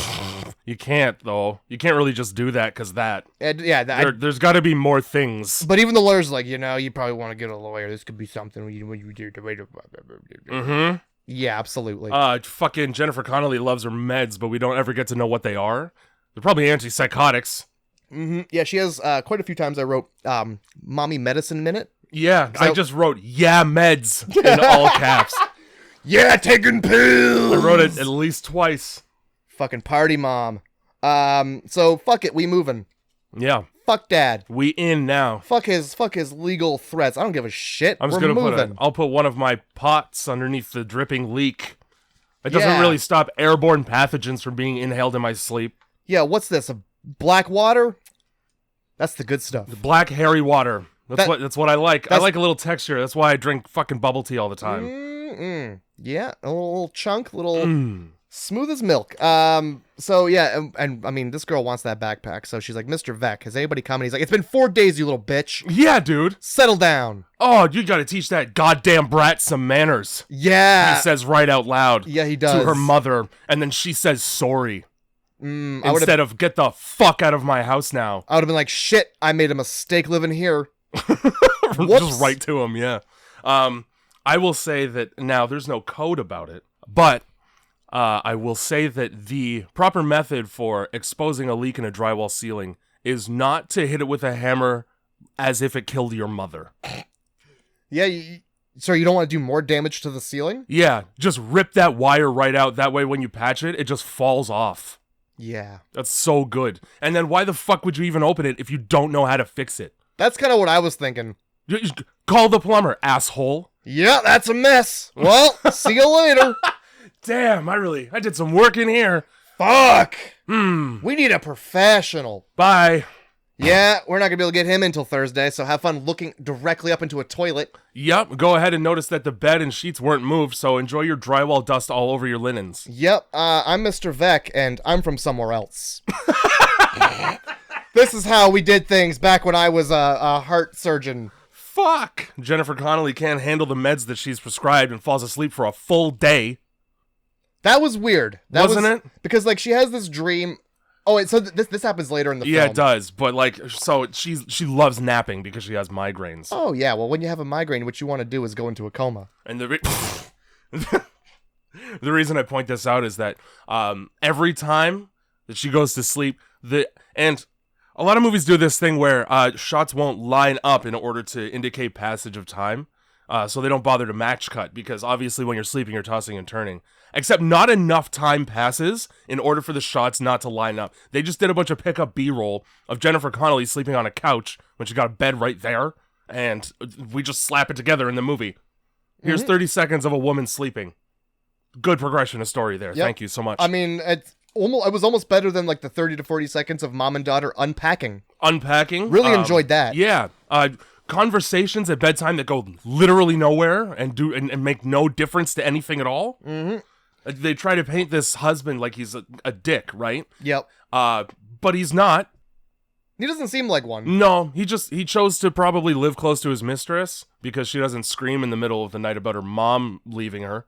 You can't, though. You can't really just do that, because there's got to be more things. But even the lawyer's like, you probably want to get a lawyer. This could be something when you do to wait. Mm-hmm. Yeah, absolutely. Fucking Jennifer Connelly loves her meds, but we don't ever get to know what they are. They're probably antipsychotics. Mm-hmm. Yeah, she has quite a few times I wrote Mommy Medicine Minute. Yeah, I just wrote, yeah, meds, in all caps. Yeah, taking pills! I wrote it at least twice. Fucking party mom. So fuck it, we moving. Yeah. Fuck Dad. We in now. Fuck his legal threats. I don't give a shit. I'm just gonna I'll put one of my pots underneath the dripping leak. It doesn't really stop airborne pathogens from being inhaled in my sleep. Yeah, what's this? A black water? That's the good stuff. The black hairy water. That's what I like. I like a little texture. That's why I drink fucking bubble tea all the time. Yeah, a little chunk, smooth as milk. So yeah, and I mean, this girl wants that backpack, so she's like, Mr. Vec, has anybody come? And he's like, it's been 4 days, you little bitch. Yeah, dude. Settle down. Oh, you gotta teach that goddamn brat some manners. Yeah. He says right out loud. Yeah, he does. To her mother, and then she says sorry. Instead of get the fuck out of my house now. I would have been like, shit, I made a mistake living here. Just right to him, yeah. I will say that now there's no code about it, but I will say that the proper method for exposing a leak in a drywall ceiling is not to hit it with a hammer as if it killed your mother. Yeah, so you don't want to do more damage to the ceiling? Yeah, just rip that wire right out. That way when you patch it, it just falls off. Yeah. That's so good. And then why the fuck would you even open it if you don't know how to fix it? That's kind of what I was thinking. Call the plumber, asshole. Yeah, that's a mess. Well, see you later. Damn, I did some work in here. Fuck. We need a professional. Bye. Yeah, we're not going to be able to get him until Thursday, so have fun looking directly up into a toilet. Yep, go ahead and notice that the bed and sheets weren't moved, so enjoy your drywall dust all over your linens. Yep, I'm Mr. Vec, and I'm from somewhere else. This is how we did things back when I was a heart surgeon. Fuck! Jennifer Connelly can't handle the meds that she's prescribed and falls asleep for a full day. That was weird. Wasn't it? Because, like, she has this dream... Oh, so this happens later in the film. Yeah, it does. But, like, so she loves napping because she has migraines. Oh, yeah. Well, when you have a migraine, what you want to do is go into a coma. And the reason I point this out is that every time that she goes to sleep, and a lot of movies do this thing where shots won't line up in order to indicate passage of time. So they don't bother to match cut because obviously when you're sleeping, you're tossing and turning. Except not enough time passes in order for the shots not to line up. They just did a bunch of pickup B-roll of Jennifer Connelly sleeping on a couch when she got a bed right there, and we just slap it together in the movie. Here's 30 seconds of a woman sleeping. Good progression of story there. Yep. Thank you so much. I mean, it was almost better than like the 30 to 40 seconds of mom and daughter unpacking. Really enjoyed that. Yeah. Conversations at bedtime that go literally nowhere and make no difference to anything at all. Mm-hmm. They try to paint this husband like he's a dick, right? Yep. But he's not. He doesn't seem like one. No, he chose to probably live close to his mistress because she doesn't scream in the middle of the night about her mom leaving her.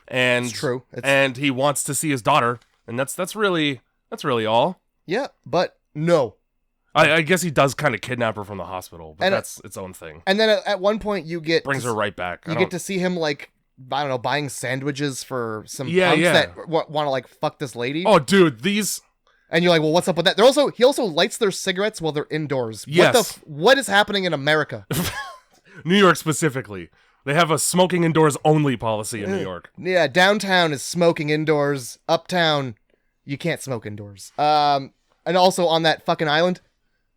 And it's true. And he wants to see his daughter, and that's really all. Yeah, but no. I guess he does kind of kidnap her from the hospital, but that's its own thing. And then at one point you get Brings her right back. You get to see him like, I don't know, buying sandwiches for some punks that want to like fuck this lady. Oh, dude, these. And you're like, well, what's up with that? He also lights their cigarettes while they're indoors. Yes. What is happening in America? New York specifically. They have a smoking indoors only policy in New York. Yeah, downtown is smoking indoors. Uptown, you can't smoke indoors. And also on that fucking island,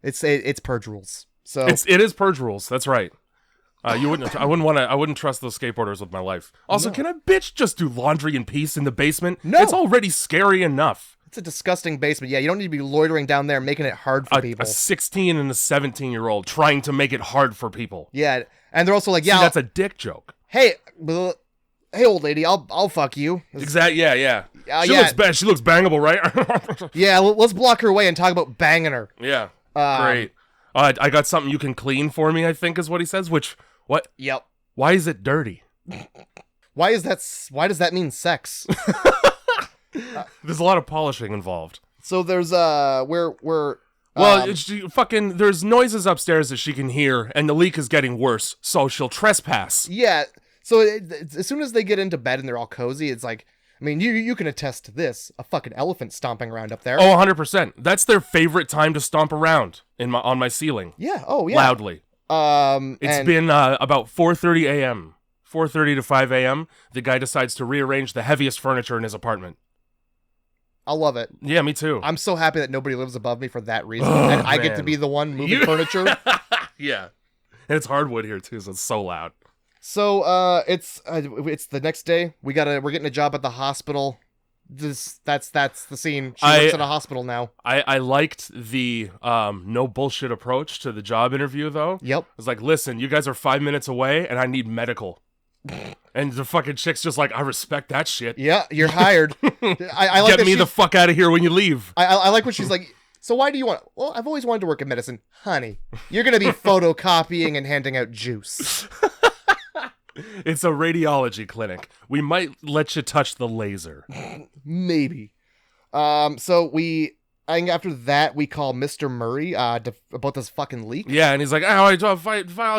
it's purge rules. So it is purge rules. That's right. I wouldn't trust those skateboarders with my life. Also, Can a bitch just do laundry in peace in the basement? No. It's already scary enough. It's a disgusting basement. Yeah, you don't need to be loitering down there making it hard for people. A 16 and a 17-year-old trying to make it hard for people. Yeah, and they're also like, See, that's a dick joke. Hey, old lady, I'll fuck you. Exactly. Yeah. She yeah. looks bad. She looks bangable, right? Yeah, let's block her away and talk about banging her. Yeah. Great. I got something you can clean for me, I think is what he says. What? Yep. Why is it dirty? Why does that mean sex? There's a lot of polishing involved. So there's there's noises upstairs that she can hear, and the leak is getting worse, so she'll trespass. Yeah. So as soon as they get into bed and they're all cozy, it's like, I mean, you can attest to this. A fucking elephant stomping around up there. Oh, 100%. That's their favorite time to stomp around on my ceiling. Yeah. Oh, yeah. Loudly. It's been about 4:30 a.m. 4:30 to 5 a.m. The guy decides to rearrange the heaviest furniture in his apartment. I love it. Yeah, me too. I'm so happy that nobody lives above me for that reason, and I get to be the one moving furniture. Yeah, and it's hardwood here too, so it's so loud. So it's the next day. We're getting a job at the hospital. That's the scene. She works at a hospital now. I liked the no bullshit approach to the job interview though. Yep. It's like, listen, you guys are 5 minutes away, and I need medical. And the fucking chick's just like, I respect that shit. Yeah, you're hired. I like Get me the fuck out of here when you leave. I like what she's like. So why do you want? Well, I've always wanted to work in medicine, honey. You're gonna be photocopying and handing out juice. It's a radiology clinic. We might let you touch the laser. Maybe. I think after that we call Mr. Murray about this fucking leak. Yeah, and he's like, I'll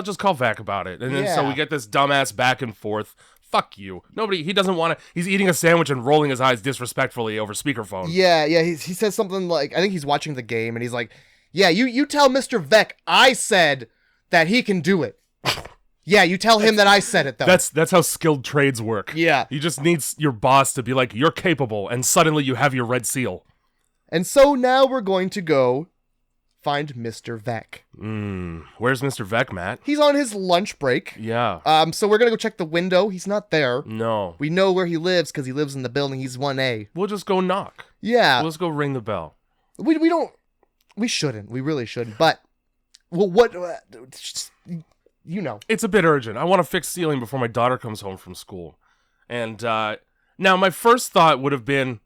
just call Vec about it. And then so we get this dumbass back and forth. Fuck you. He doesn't want to. He's eating a sandwich and rolling his eyes disrespectfully over speakerphone. Yeah. He says something like, I think he's watching the game, and he's like, yeah, you tell Mr. Vec I said that he can do it. Yeah, you tell him that I said it, though. That's how skilled trades work. Yeah. You just need your boss to be like, you're capable, and suddenly you have your red seal. And so now we're going to go find Mr. Vec. Where's Mr. Vec, Matt? He's on his lunch break. Yeah. So we're going to go check the window. He's not there. No. We know where he lives because he lives in the building. He's 1A. We'll just go knock. Yeah. We'll just go ring the bell. We shouldn't. We really shouldn't. But, well, what... you know. It's a bit urgent. I want to fix ceiling before my daughter comes home from school. And now my first thought would have been,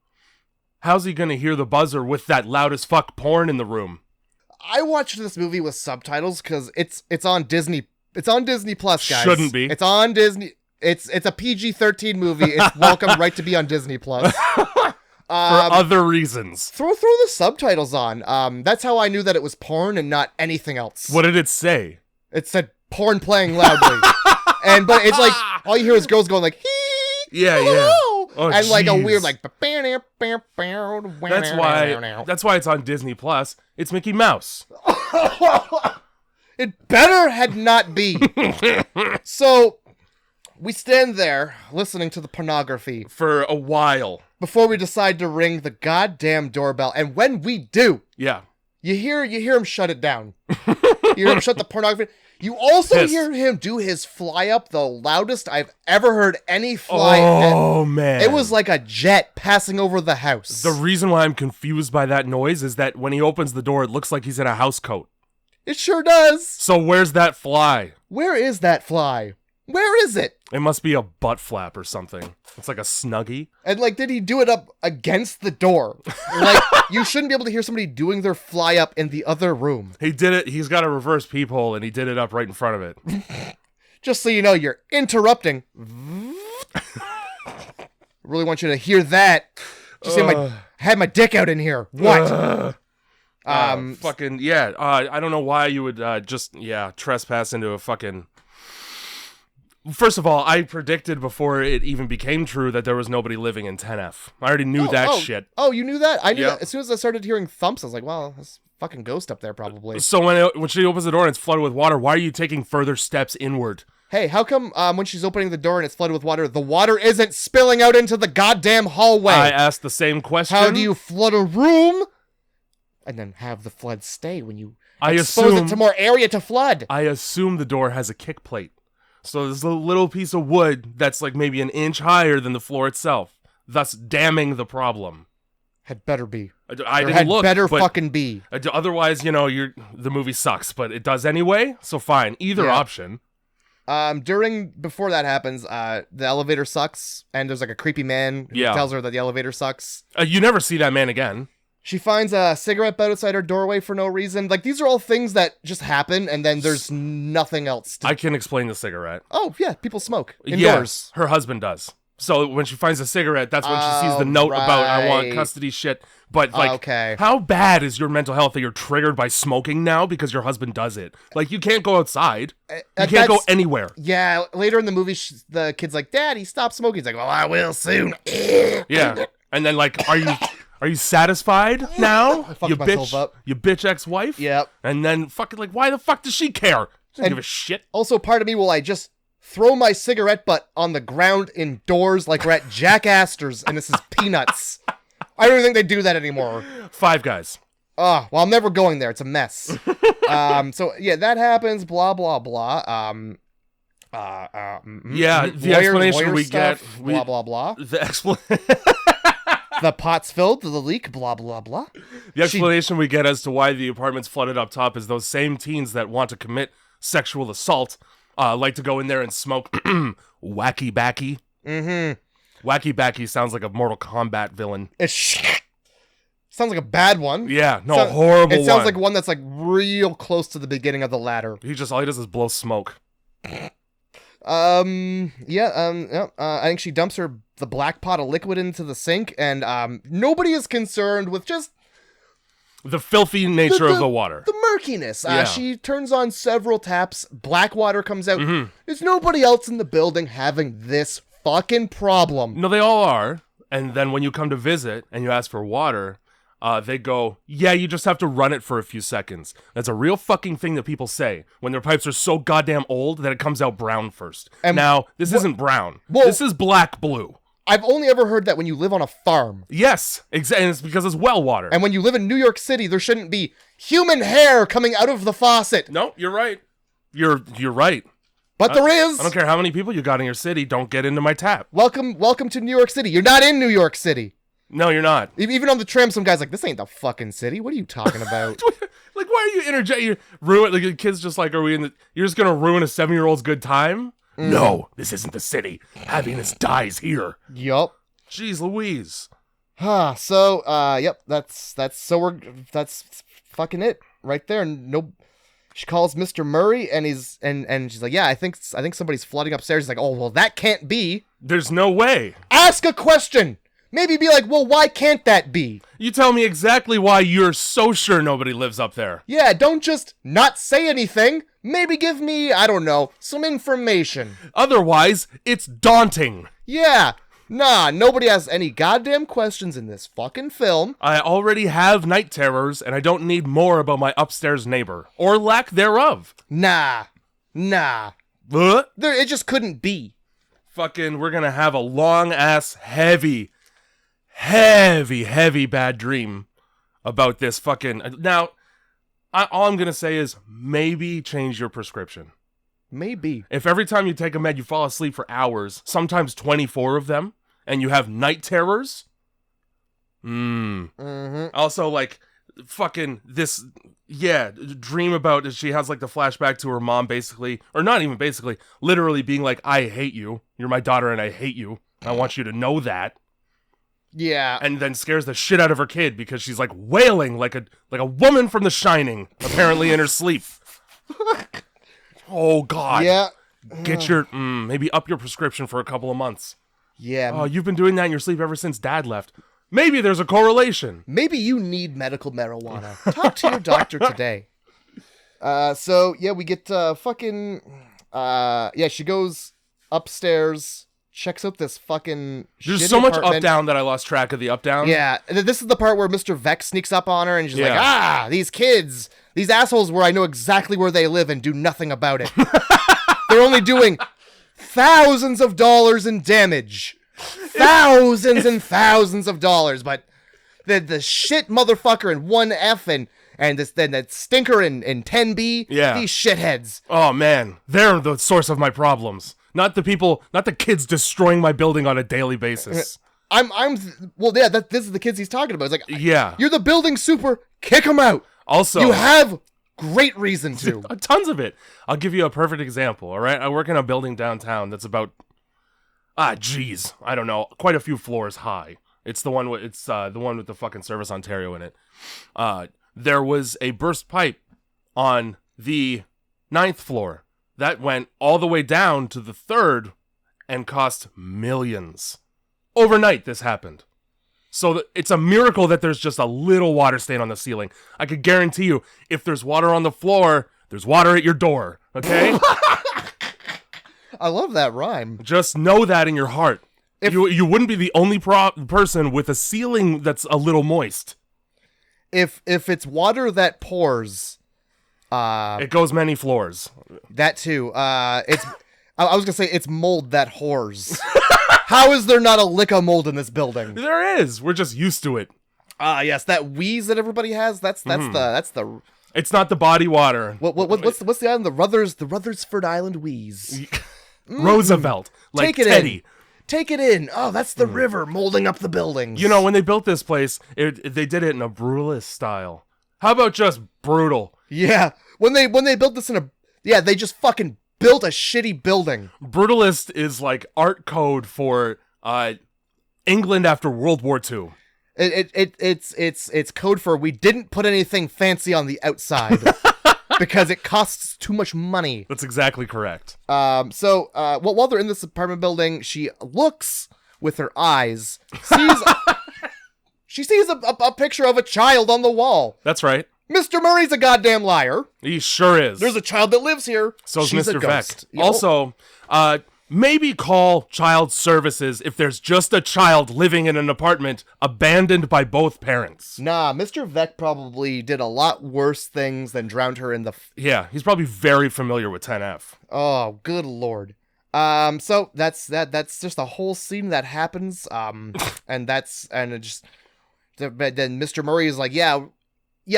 how's he going to hear the buzzer with that loud as fuck porn in the room? I watched this movie with subtitles because it's on Disney. It's on Disney Plus, guys. Shouldn't be. It's on Disney. It's a PG-13 movie. It's welcome right to be on Disney Plus. For other reasons. Throw the subtitles on. That's how I knew that it was porn and not anything else. What did it say? It said porn playing loudly. But it's like all you hear is girls going like hee. Yeah. Oh, and like geez. a weird like. That's why it's on Disney Plus. It's Mickey Mouse. It better had not be. So we stand there listening to the pornography for a while before we decide to ring the goddamn doorbell. And when we do, yeah, you hear him shut it down. You hear him shut the pornography. You also hear him do his fly up, the loudest I've ever heard any fly. Oh, man. It was like a jet passing over the house. The reason why I'm confused by that noise is that when he opens the door, it looks like he's in a house coat. It sure does. So where's that fly? Where is that fly? Where is it? It must be a butt flap or something. It's like a Snuggie. And like, did he do it up against the door? Like, you shouldn't be able to hear somebody doing their fly up in the other room. He did it. He's got a reverse peephole and he did it up right in front of it. Just so you know, you're interrupting. I really want you to hear that. Just say had my dick out in here. What? Fucking, yeah. I don't know why you would trespass into a fucking... First of all, I predicted before it even became true that there was nobody living in 10F. I already knew that shit. Oh, you knew that? I knew that. As soon as I started hearing thumps, I was like, well, there's a fucking ghost up there probably. So when she opens the door and it's flooded with water, why are you taking further steps inward? Hey, how come when she's opening the door and it's flooded with water, the water isn't spilling out into the goddamn hallway? I asked the same question. How do you flood a room and then have the flood stay when you expose it to more area to flood? I assume the door has a kick plate. So there's a little piece of wood that's like maybe an inch higher than the floor itself, thus damming the problem. Had better be. I didn't look. Better fucking be. Otherwise, the movie sucks, but it does anyway. So fine, either option. Before that happens, the elevator sucks, and there's like a creepy man who tells her that the elevator sucks. You never see that man again. She finds a cigarette butt outside her doorway for no reason. Like, these are all things that just happen, and then there's nothing else. I can explain the cigarette. Oh, yeah, people smoke indoors. Yeah, her husband does. So when she finds a cigarette, that's when she sees the note about, I want custody shit. But, like, how bad is your mental health that you're triggered by smoking now because your husband does it? Like, you can't go outside. You can't go anywhere. Yeah, later in the movie, the kid's like, Daddy, stop smoking. He's like, well, I will soon. Yeah. And then, like, Are you satisfied now? I fucked myself up. You bitch ex-wife? Yep. And then fucking like, why the fuck does she care? She doesn't give a shit. Also, part of me will I just throw my cigarette butt on the ground indoors like we're at Jack Astor's and this is Peanuts. I don't think they do that anymore. Five Guys. Oh, well, I'm never going there. It's a mess. So yeah, that happens. Blah blah blah. Yeah, the explanation we get. Blah blah blah. The explanation. The pot's filled, the leak, blah, blah, blah. The explanation we get as to why the apartment's flooded up top is those same teens that want to commit sexual assault like to go in there and smoke wacky backy. Mm-hmm. Wacky backy sounds like a Mortal Kombat villain. It sounds like a bad one. Yeah, no, horrible one. It sounds like one that's like real close to the beginning of the ladder. All he does is blow smoke. I think she dumps the black pot of liquid into the sink, and nobody is concerned with just the filthy nature of the water. The murkiness. She turns on several taps, black water comes out. Mm-hmm. There's nobody else in the building having this fucking problem. No, they all are. And then when you come to visit and you ask for water, they go, yeah, you just have to run it for a few seconds. That's a real fucking thing that people say when their pipes are so goddamn old that it comes out brown first. And now, this isn't brown. This is black blue. I've only ever heard that when you live on a farm. Yes, exactly. And it's because it's well water. And when you live in New York City, there shouldn't be human hair coming out of the faucet. No, you're right. You're right. But there is. I don't care how many people you got in your city. Don't get into my tap. Welcome to New York City. You're not in New York City. No, you're not. Even on the tram, some guy's like, this ain't the fucking city. What are you talking about? Like, why are you interjecting? Like, the kid's just like, you're just going to ruin a 7-year-old's good time? Mm. No, this isn't the city. Happiness dies here. Yup. Jeez Louise. So, yep, that's fucking it right there. No, she calls Mr. Murray and she's like, yeah, I think somebody's flooding upstairs. He's like, oh, well, that can't be. There's no way. Ask a question. Maybe be like, well, why can't that be? You tell me exactly why you're so sure nobody lives up there. Yeah, don't just not say anything. Maybe give me, I don't know, some information. Otherwise, it's daunting. Yeah. Nah, nobody has any goddamn questions in this fucking film. I already have night terrors, and I don't need more about my upstairs neighbor. Or lack thereof. Nah. What? It just couldn't be. Fucking, we're gonna have a long-ass, heavy bad dream about this fucking... Now, all I'm gonna say is maybe change your prescription. Maybe. If every time you take a med you fall asleep for hours, sometimes 24 of them, and you have night terrors... Mm-hmm. Also, like, fucking this... Yeah, dream about... She has, like, the flashback to her mom, basically... Or not even basically, literally being like, I hate you. You're my daughter and I hate you. I want you to know that. Yeah. And then scares the shit out of her kid because she's like wailing like a woman from The Shining, apparently in her sleep. Oh God. Yeah. Get your maybe up your prescription for a couple of months. Yeah. Oh, you've been doing that in your sleep ever since Dad left. Maybe there's a correlation. Maybe you need medical marijuana. Talk to your doctor today. So yeah, we get she goes upstairs, checks out this fucking There's so much up down that I lost track of the up down. Yeah, and this is the part where Mr. Vec sneaks up on her and she's like, these kids, these assholes where I know exactly where they live and do nothing about it. They're only doing thousands of dollars in damage. Thousands and thousands of dollars, but the shit motherfucker in 1F and that stinker in 10B, these shitheads. Oh man, they're the source of my problems. Not the kids destroying my building on a daily basis. This is the kids he's talking about. It's like, yeah, you're the building super, kick them out. Also, you have great reason to. Tons of it. I'll give you a perfect example, all right? I work in a building downtown that's about, I don't know, quite a few floors high. It's the one with the fucking Service Ontario in it. There was a burst pipe on the 9th floor that went all the way down to the 3rd and cost millions. Overnight, this happened. So it's a miracle that there's just a little water stain on the ceiling. I could guarantee you, if there's water on the floor, there's water at your door, okay? I love that rhyme. Just know that in your heart. You wouldn't be the only person with a ceiling that's a little moist. If it's water that pours... it goes many floors. That too. I was gonna say it's mold that whores. How is there not a lick of mold in this building? There is. We're just used to it. Yes, that wheeze that everybody has. That's the. It's not the body water. What's the island? The Rutherford Island wheeze. Roosevelt. Like Take it Teddy. in. Take it in. Oh, that's the river molding up the buildings. You know, when they built this place, they did it in a brutalist style. How about just brutal? Yeah. When they built this they just fucking built a shitty building. Brutalist is like art code for England after World War II. It's code for we didn't put anything fancy on the outside because it costs too much money. That's exactly correct. So while they're in this apartment building, she looks with her eyes, she sees a picture of a child on the wall. That's right. Mr. Murray's a goddamn liar. He sure is. There's a child that lives here. So's She's Mr. a ghost. Vec. Also, maybe call child services if there's just a child living in an apartment abandoned by both parents. Nah, Mr. Vec probably did a lot worse things than drowned her in the... Yeah, he's probably very familiar with 10F. Oh, good lord. So that's just a whole scene that happens. Then Mr. Murray is like, yeah,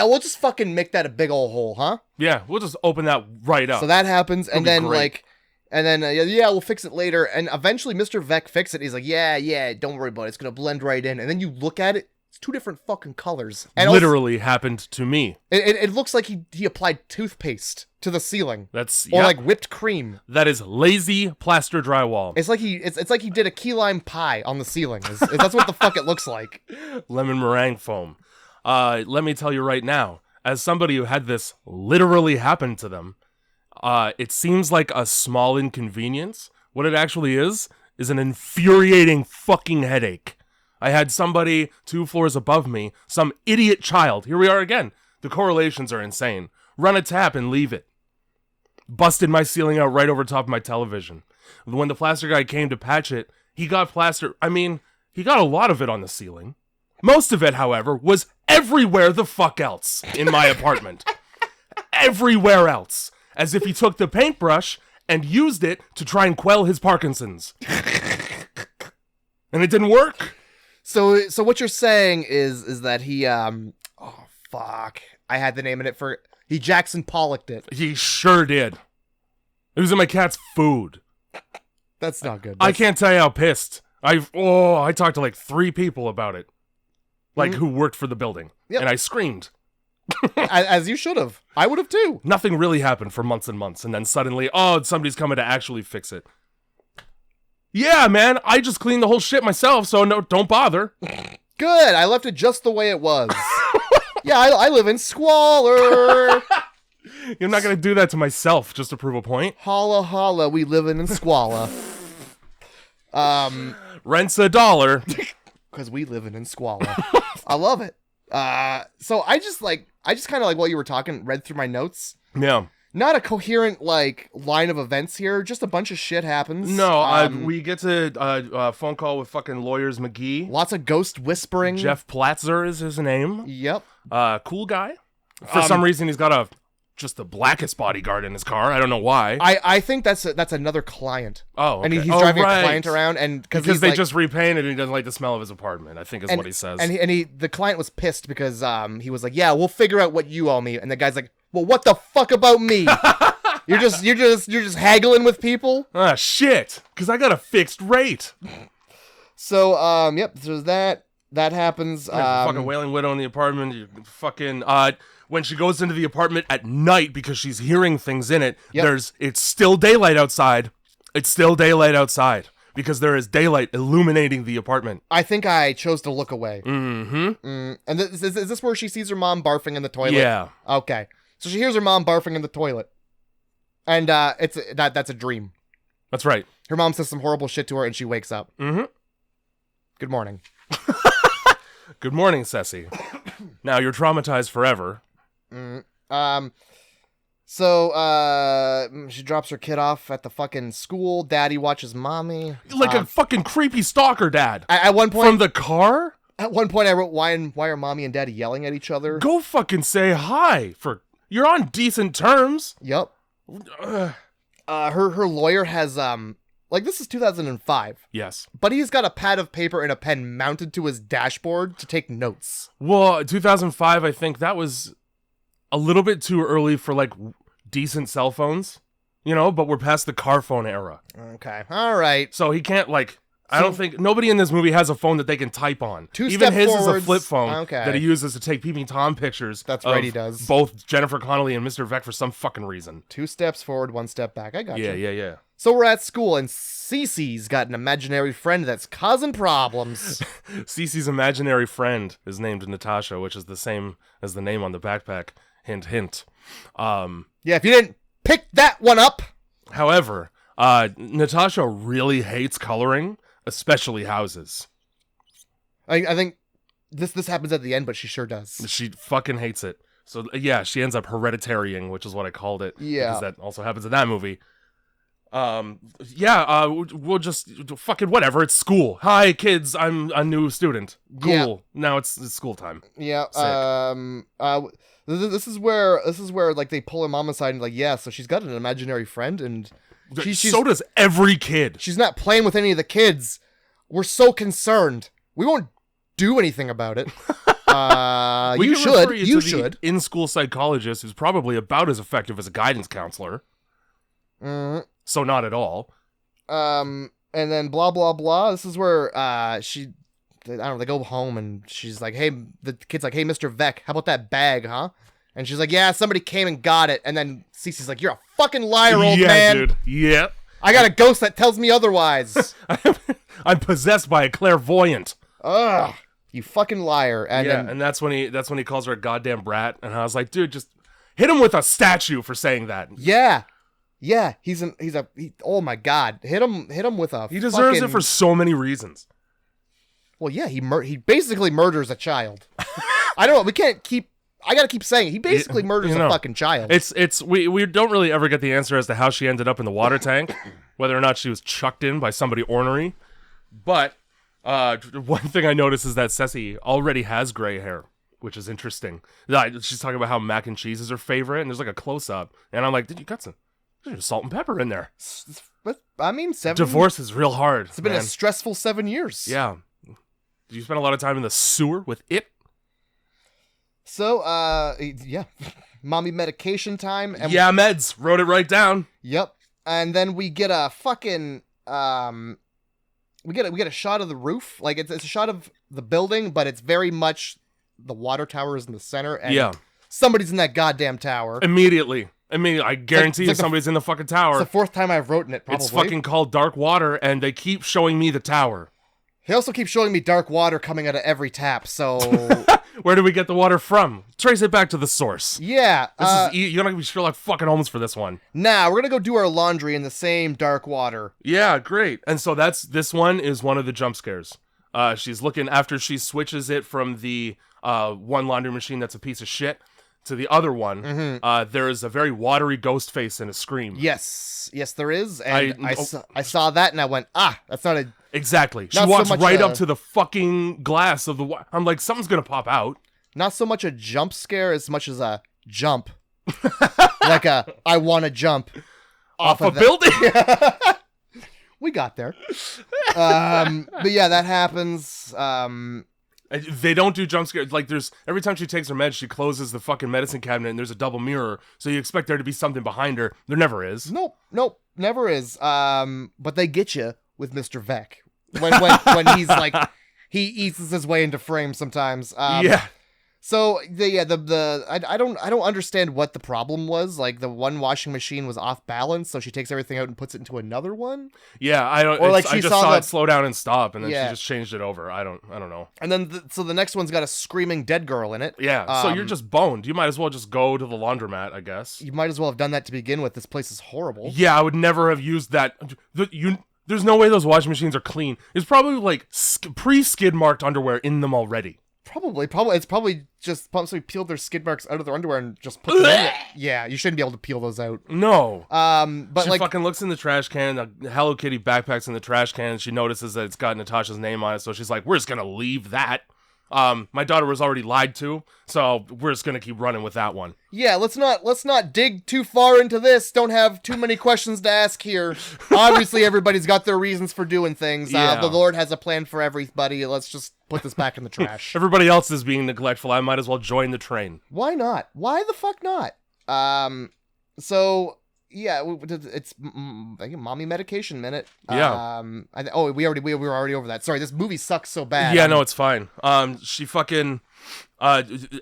we'll just fucking make that a big old hole, huh? Yeah, we'll just open that right up. So that happens, and then we'll fix it later. And eventually Mr. Vec fixes it. He's like, yeah, don't worry about it. It's gonna blend right in. And then you look at it, it's two different fucking colors. And literally happened to me. It looks like he applied toothpaste to the ceiling. Or like whipped cream. That is lazy plaster drywall. It's like he did a key lime pie on the ceiling. That's what the fuck it looks like. Lemon meringue foam. Let me tell you right now, as somebody who had this literally happen to them, it seems like a small inconvenience. What it actually is an infuriating fucking headache. I had somebody 2 floors above me, some idiot child, here we are again, the correlations are insane, run a tap and leave it. Busted my ceiling out right over top of my television. When the plaster guy came to patch it, he got a lot of it on the ceiling. Most of it, however, was everywhere the fuck else in my apartment. Everywhere else. As if he took the paintbrush and used it to try and quell his Parkinson's. And it didn't work. So what you're saying is that he, I had the name in it he Jackson Pollocked it. He sure did. It was in my cat's food. That's not good. I can't tell you how pissed. I talked to like 3 people about it. Like, who worked for the building. Yep. And I screamed. As you should have. I would have too. Nothing really happened for months and months. And then suddenly, somebody's coming to actually fix it. Yeah, man, I just cleaned the whole shit myself, so no, don't bother. Good, I left it just the way it was. Yeah, I live in squalor. You're not going to do that to myself just to prove a point? Holla, holla, we living in squalor. Rent's $1. because we live in squalor. I love it. So I just kind of like while you were talking, read through my notes. Yeah. Not a coherent like line of events here. Just a bunch of shit happens. No, we get to a phone call with fucking lawyers McGee. Lots of ghost whispering. Jeff Platzer is his name. Yep. Cool guy. For some reason, he's got just the blackest bodyguard in his car. I don't know why. I think that's another client. Oh, okay. And he's driving right. a client around, and because they just repainted and he doesn't like the smell of his apartment, I think is what he says. And the client was pissed because he was like, "Yeah, we'll figure out what you owe me." And the guy's like, "Well, what the fuck about me? You're just haggling with people." Ah, shit. Because I got a fixed rate. So yep. So that happens. Fucking Wailing Widow in the apartment. You fucking when she goes into the apartment at night because she's hearing things in it. Yep. It's still daylight outside. It's still daylight outside because there is daylight illuminating the apartment. I think I chose to look away. Mm-hmm. And is this where she sees her mom barfing in the toilet? Yeah. Okay. So she hears her mom barfing in the toilet, and that's a dream. That's right. Her mom says some horrible shit to her, and she wakes up. Mm-hmm. Good morning. Good morning, Ceci. Now you're traumatized forever. So she drops her kid off at the fucking school. Daddy watches mommy. Like a fucking creepy stalker dad. At one point, from the car? At one point I wrote, why are mommy and daddy yelling at each other? Go fucking say hi. You're on decent terms. Yep. Her lawyer has like this is 2005. Yes. But he's got a pad of paper and a pen mounted to his dashboard to take notes. Well, 2005, I think that was a little bit too early for like decent cell phones, but we're past the car phone era. Okay. All right. So he can't I don't think nobody in this movie has a phone that they can type on. Even his is a flip phone that he uses to take peeping Tom pictures. That's right, he does. Both Jennifer Connelly and Mr. Vec for some fucking reason. 2 steps forward, 1 step back. I got you. Yeah. So we're at school, and Cece's got an imaginary friend that's causing problems. Cece's imaginary friend is named Natasha, which is the same as the name on the backpack. Hint, hint. Yeah, if you didn't pick that one up. However, Natasha really hates coloring, especially houses. I think this happens at the end, but she sure does. She fucking hates it. So yeah, she ends up hereditarying, which is what I called it. Yeah. Because that also happens in that movie. We'll just fucking whatever. It's school. Hi, kids. I'm a new student. Cool. Yeah. Now it's school time. Yeah. Sick. This is where like they pull her mom aside and like, yeah, so she's got an imaginary friend and so does every kid. She's not playing with any of the kids. We're so concerned. We won't do anything about it. You should. In-school psychologist who's probably about as effective as a guidance counselor. So not at all. And then blah blah blah. This is where they go home and she's like, "Hey," the kid's like, "Hey, Mr. Vec, how about that bag, huh?" And she's like, "Yeah, somebody came and got it." And then Cece's like, "You're a fucking liar, old man." Dude. Yeah. I got a ghost that tells me otherwise. I'm possessed by a clairvoyant. Ugh, you fucking liar. And that's when he calls her a goddamn brat. And I was like, dude, just hit him with a statue for saying that. Yeah. Yeah, oh my god. Hit him with a He deserves it for so many reasons. Well, yeah, he basically murders a child. I don't know, I gotta keep saying it. He basically murders a fucking child. We don't really ever get the answer as to how she ended up in the water tank, whether or not she was chucked in by somebody ornery. But one thing I noticed is that Ceci already has gray hair, which is interesting. She's talking about how mac and cheese is her favorite, and there's like a close-up. And I'm like, dude, you got some salt and pepper in there. But, I mean, divorce is real hard. It's been a stressful 7 years. Yeah. Did you spend a lot of time in the sewer with it? So, yeah. Mommy medication time. And meds. Wrote it right down. Yep. And then we get a fucking, we get a shot of the roof. Like, it's a shot of the building, but it's very much the water tower is in the center. And somebody's in that goddamn tower. Immediately. I guarantee you somebody's in the fucking tower. It's the 4th time I've written it, probably. It's fucking called Dark Water, and they keep showing me the tower. He also keeps showing me dark water coming out of every tap, so... Where do we get the water from? Trace it back to the source. Yeah. You're not going to be Sherlock fucking Holmes for this one. Nah, we're going to go do our laundry in the same dark water. Yeah, great. And so this one is one of the jump scares. She's looking after she switches it from the one laundry machine that's a piece of shit to the other one. There is a very watery ghost face in a scream. Yes, there is, and I saw that and I went, that's not a exactly. She not walks so much right up to the fucking glass of the. I'm like, something's gonna pop out. Not so much a jump scare as much as a jump, like I want to jump off a building. We got there. But yeah, that happens. They don't do jump scares. Like, there's every time she takes her meds, she closes the fucking medicine cabinet, and there's a double mirror, so you expect there to be something behind her. There never is. Nope, never is. But they get you with Mr. Vec when he's like, he eases his way into frame sometimes. Yeah. So I don't understand what the problem was. Like, the one washing machine was off balance, so she takes everything out and puts it into another one. Yeah, I don't. Or like I just saw it slow down and stop, and then she just changed it over. I don't know. And then so the next one's got a screaming dead girl in it. Yeah. So you're just boned. You might as well just go to the laundromat, I guess. You might as well have done that to begin with. This place is horrible. Yeah, I would never have used that. There's no way those washing machines are clean. It's probably like pre-skid marked underwear in them already. Probably. It's probably just somebody peeled their skid marks out of their underwear and just put them in it. Yeah, you shouldn't be able to peel those out. No. But she like, fucking looks in the trash can. The Hello Kitty backpack's in the trash can. And she notices that it's got Natasha's name on it. So she's like, "We're just gonna leave that." My daughter was already lied to, so we're just gonna keep running with that one. Yeah, let's not dig too far into this. Don't have too many questions to ask here. Obviously, everybody's got their reasons for doing things. Yeah. The Lord has a plan for everybody. Let's just put this back in the trash. Everybody else is being neglectful. I might as well join the train. Why not? Why the fuck not? So yeah, it's I think mommy medication minute. Yeah. We were already over that. Sorry, this movie sucks so bad. Yeah, no, it's fine. She fucking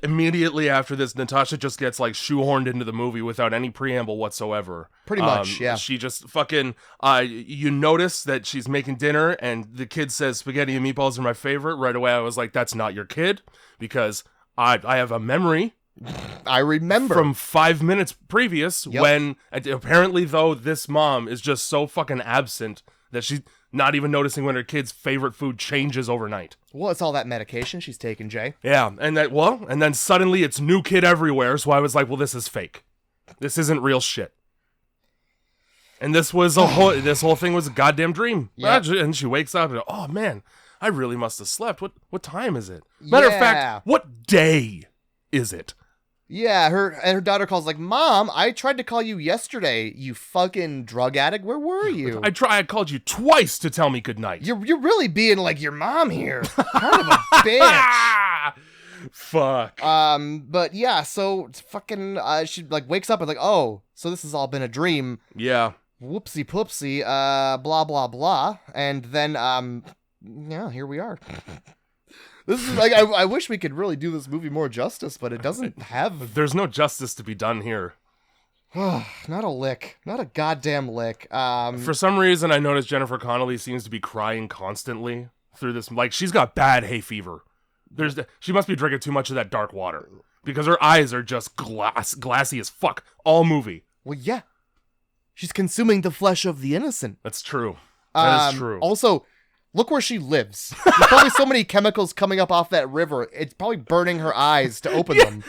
immediately after this, Natasha just gets like shoehorned into the movie without any preamble whatsoever. Pretty much, yeah. She just fucking you notice that she's making dinner and the kid says spaghetti and meatballs are my favorite. Right away I was like, that's not your kid, because I have a memory. I remember from 5 minutes previous when apparently though this mom is just so fucking absent that she's not even noticing when her kid's favorite food changes overnight. Well, it's all that medication she's taking, Jay. Yeah, and then suddenly it's new kid everywhere, so I was like, well, this is fake. This isn't real shit. And this was this whole thing was a goddamn dream. Yep. And she wakes up and, oh man, I really must have slept. What time is it? Matter of fact, what day is it? Yeah, her daughter calls like, "Mom, I tried to call you yesterday, you fucking drug addict. Where were you?" I called you twice to tell me goodnight. You're really being like your mom here. Kind of a bitch. Fuck. But yeah, so it's fucking she like wakes up and like, "Oh, so this has all been a dream." Yeah. Whoopsie poopsie, blah blah blah. And then yeah, here we are. This is like, I wish we could really do this movie more justice, but it doesn't have. There's no justice to be done here. Not a lick. Not a goddamn lick. For some reason, I noticed Jennifer Connelly seems to be crying constantly through this. Like, she's got bad hay fever. She must be drinking too much of that dark water, because her eyes are just glassy as fuck all movie. Well, yeah. She's consuming the flesh of the innocent. That's true. That is true. Also, look where she lives. There's probably so many chemicals coming up off that river. It's probably burning her eyes to open them.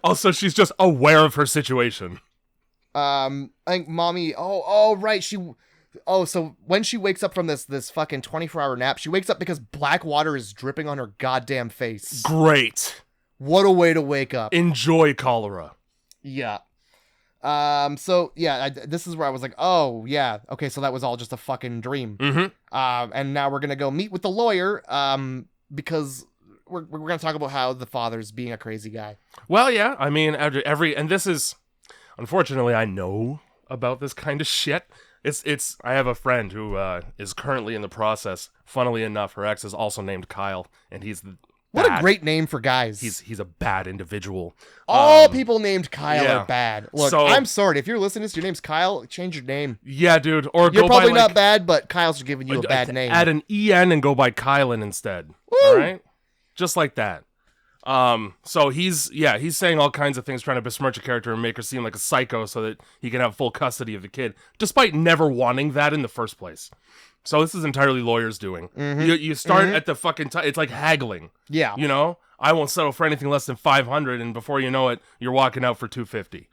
Also, she's just aware of her situation. I think mommy. Oh, right. So when she wakes up from this fucking 24-hour nap, she wakes up because black water is dripping on her goddamn face. Great. What a way to wake up. Enjoy cholera. Yeah. So yeah, this is where I was like, oh yeah, okay, so that was all just a fucking dream. Mm-hmm. And now we're gonna go meet with the lawyer, because we're gonna talk about how the father's being a crazy guy. Well, yeah, I mean, and this is, unfortunately, I know about this kind of shit. I have a friend who is currently in the process. Funnily enough, her ex is also named Kyle, and he's what a great name for guys. He's a bad individual. All people named Kyle are bad. Look, so, I'm sorry. If you're listening to this, your name's Kyle, change your name. Yeah, dude. Or you're go probably by, not bad, but Kyle's giving you a bad name. Add an EN and go by Kylan instead. Woo! All right? Just like that. So he's saying all kinds of things trying to besmirch a character and make her seem like a psycho so that he can have full custody of the kid, despite never wanting that in the first place. So this is entirely lawyers doing. You start at the fucking it's like haggling. Yeah. You know, I won't settle for anything less than 500, and before you know it, you're walking out for 250.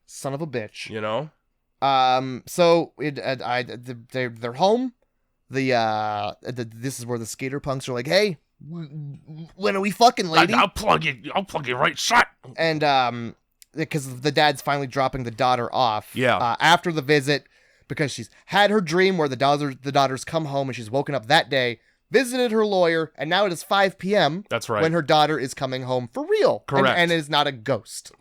Son of a bitch. You know. So they're home. This is where the skater punks are like, hey, when are we fucking, lady? I'll plug you right shot. And because the dad's finally dropping the daughter off. Yeah. After the visit, because she's had her dream where the daughter's come home and she's woken up that day, visited her lawyer, and now it is 5 p.m. That's right. When her daughter is coming home for real. Correct. And is not a ghost.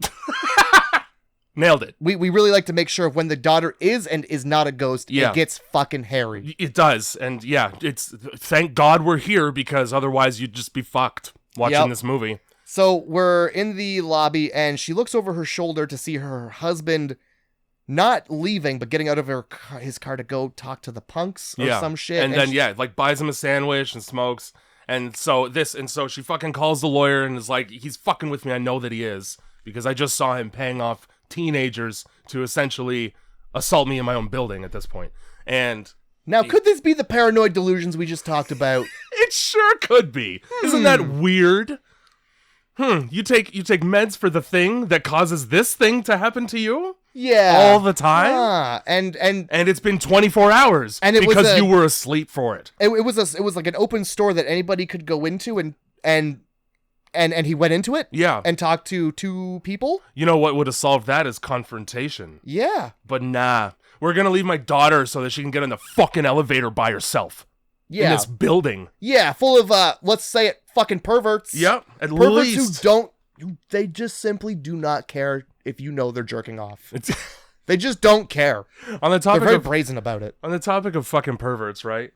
Nailed it. We really like to make sure when the daughter is and is not a ghost, it gets fucking hairy. It does. And yeah, it's thank God we're here, because otherwise you'd just be fucked watching this movie. So we're in the lobby and she looks over her shoulder to see her husband not leaving, but getting out of his car to go talk to the punks or some shit. And then, like buys him a sandwich and smokes. And so she fucking calls the lawyer and is like, he's fucking with me. I know that he is, because I just saw him paying off teenagers to essentially assault me in my own building at this point. And now, could this be the paranoid delusions we just talked about? It sure could be. Isn't that weird? You take meds for the thing that causes this thing to happen to you? Yeah. All the time? And it's been 24 hours and it because you were asleep for it. It was like an open store that anybody could go into, and he went into it? Yeah. And talked to two people? You know what would have solved that is confrontation. Yeah. But nah. We're going to leave my daughter so that she can get in the fucking elevator by herself. Yeah. In this building. Yeah, full of, let's say it, fucking perverts. Yep, perverts who they just simply do not care if you know they're jerking off. They just don't care. On the topic they're very brazen about it. On the topic of fucking perverts, right?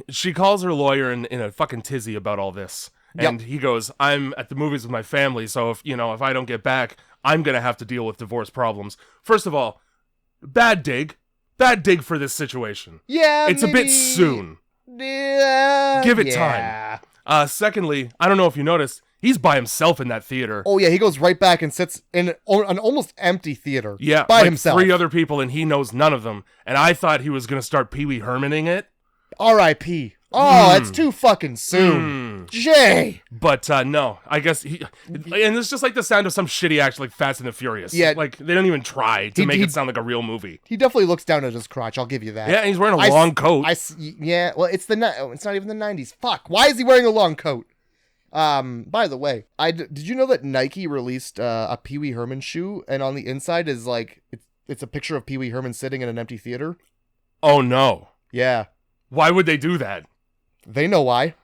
She calls her lawyer in a fucking tizzy about all this. And he goes, I'm at the movies with my family, so if I don't get back, I'm going to have to deal with divorce problems. First of all, bad dig for this situation. Yeah, it's maybe a bit soon. Give it time. Secondly, I don't know if you noticed, he's by himself in that theater. Oh yeah, he goes right back and sits in an almost empty theater. Yeah, by like himself. 3 other people, and he knows none of them. And I thought he was gonna start Pee Wee Hermaning it. R.I.P. Oh, it's too fucking soon. Jay. But no, I guess and it's just like the sound of some shitty act like Fast and the Furious. Yeah. Like they don't even try to make it sound like a real movie. He definitely looks down at his crotch, I'll give you that. Yeah, and he's wearing a long coat. Yeah, well, it's not even the 90s. Fuck, why is he wearing a long coat? By the way, did you know that Nike released a Pee Wee Herman shoe, and on the inside is like, it's a picture of Pee Wee Herman sitting in an empty theater? Oh no. Yeah. Why would they do that? They know why.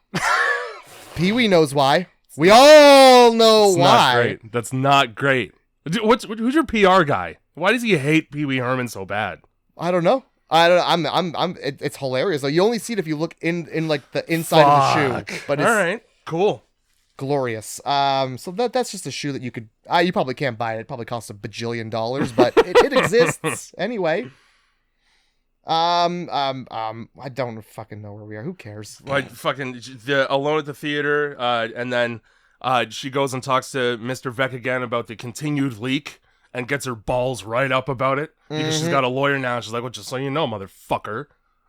Pee Wee knows why. We all know why. That's not great. Who's your PR guy? Why does he hate Pee Wee Herman so bad? I don't know. It's hilarious though. You only see it if you look in like the inside of the shoe. But it's all right, cool, glorious. So that's just a shoe that you could. You probably can't buy it. It probably costs $1 bajillion, but it exists anyway. I don't fucking know where we are. Who cares? Like fucking alone at the theater, and then she goes and talks to Mr. Vec again about the continued leak and gets her balls right up about it because she's got a lawyer now. She's like, well, just so you know, motherfucker,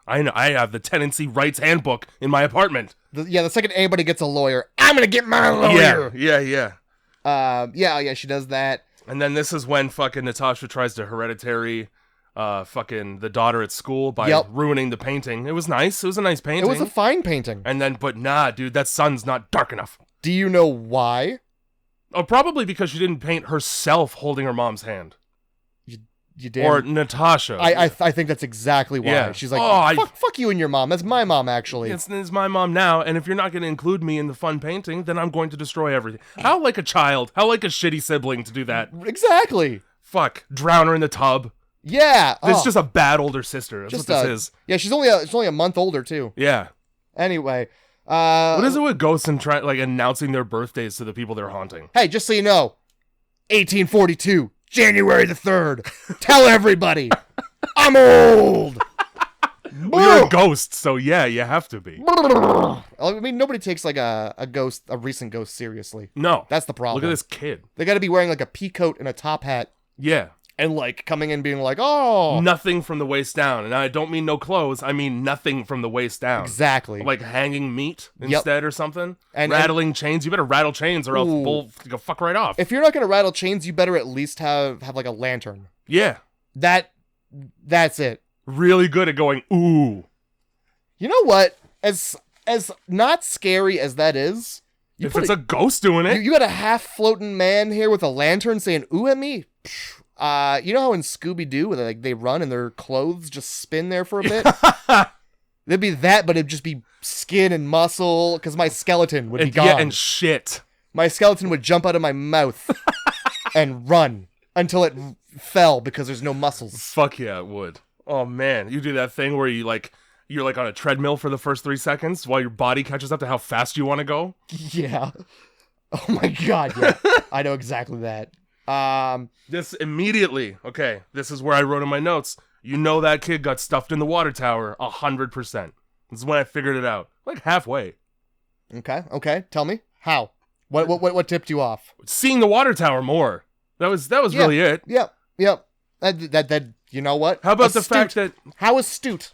I know I have the tenancy rights handbook in my apartment. The second anybody gets a lawyer, I'm gonna get my lawyer. Yeah. She does that. And then this is when fucking Natasha tries to hereditary fucking the daughter at school by ruining the painting. It was nice. It was a nice painting. It was a fine painting. And then, but nah, dude, that sun's not dark enough. Do you know why? Oh, probably because she didn't paint herself holding her mom's hand. You did. Or Natasha. I think that's exactly why. Yeah. She's like, fuck you and your mom. That's my mom, actually. It's my mom now, and if you're not going to include me in the fun painting, then I'm going to destroy everything. How like a child. How like a shitty sibling to do that. Exactly. Fuck. Drown her in the tub. Yeah. This is just a bad older sister. That's what this is. Yeah, she's only a month older, too. Yeah. Anyway. What is it with ghosts and announcing their birthdays to the people they're haunting? Hey, just so you know, 1842, January the 3rd. Tell everybody, I'm old. Well, you're a ghost, so yeah, you have to be. I mean, nobody takes like a recent ghost seriously. No. That's the problem. Look at this kid. They got to be wearing like a pea coat and a top hat. Yeah. And like coming in being like, oh, Nothing from the waist down. And I don't mean no clothes. I mean nothing from the waist down. exactly. Like hanging meat instead or something. And rattling chains. You better rattle chains or else bull go fuck right off. If you're not gonna rattle chains, you better at least have like a lantern. Yeah. That's it. Really good at going, ooh. You know what? As not scary as that is, If it's a ghost doing it. you got a half floating man here with a lantern saying "ooh" at me. You know how in Scooby-Doo they run and their clothes just spin there for a bit? It'd be that, but it'd just be skin and muscle because my skeleton would be gone. Yeah, and shit. My skeleton would jump out of my mouth and run until it fell because there's no muscles. Fuck yeah, it would. Oh man, you do that thing where you're like on a treadmill for the first 3 seconds while your body catches up to how fast you want to go. Yeah. Oh my god, yeah. I know exactly that. This immediately, okay, this is where I wrote in my notes. You know that kid got stuffed in the water tower 100%. This is when I figured it out. Like halfway. Okay. Tell me. How? What tipped you off? Seeing the water tower more. That was really it. Yep. That you know what? How about the fact that How astute.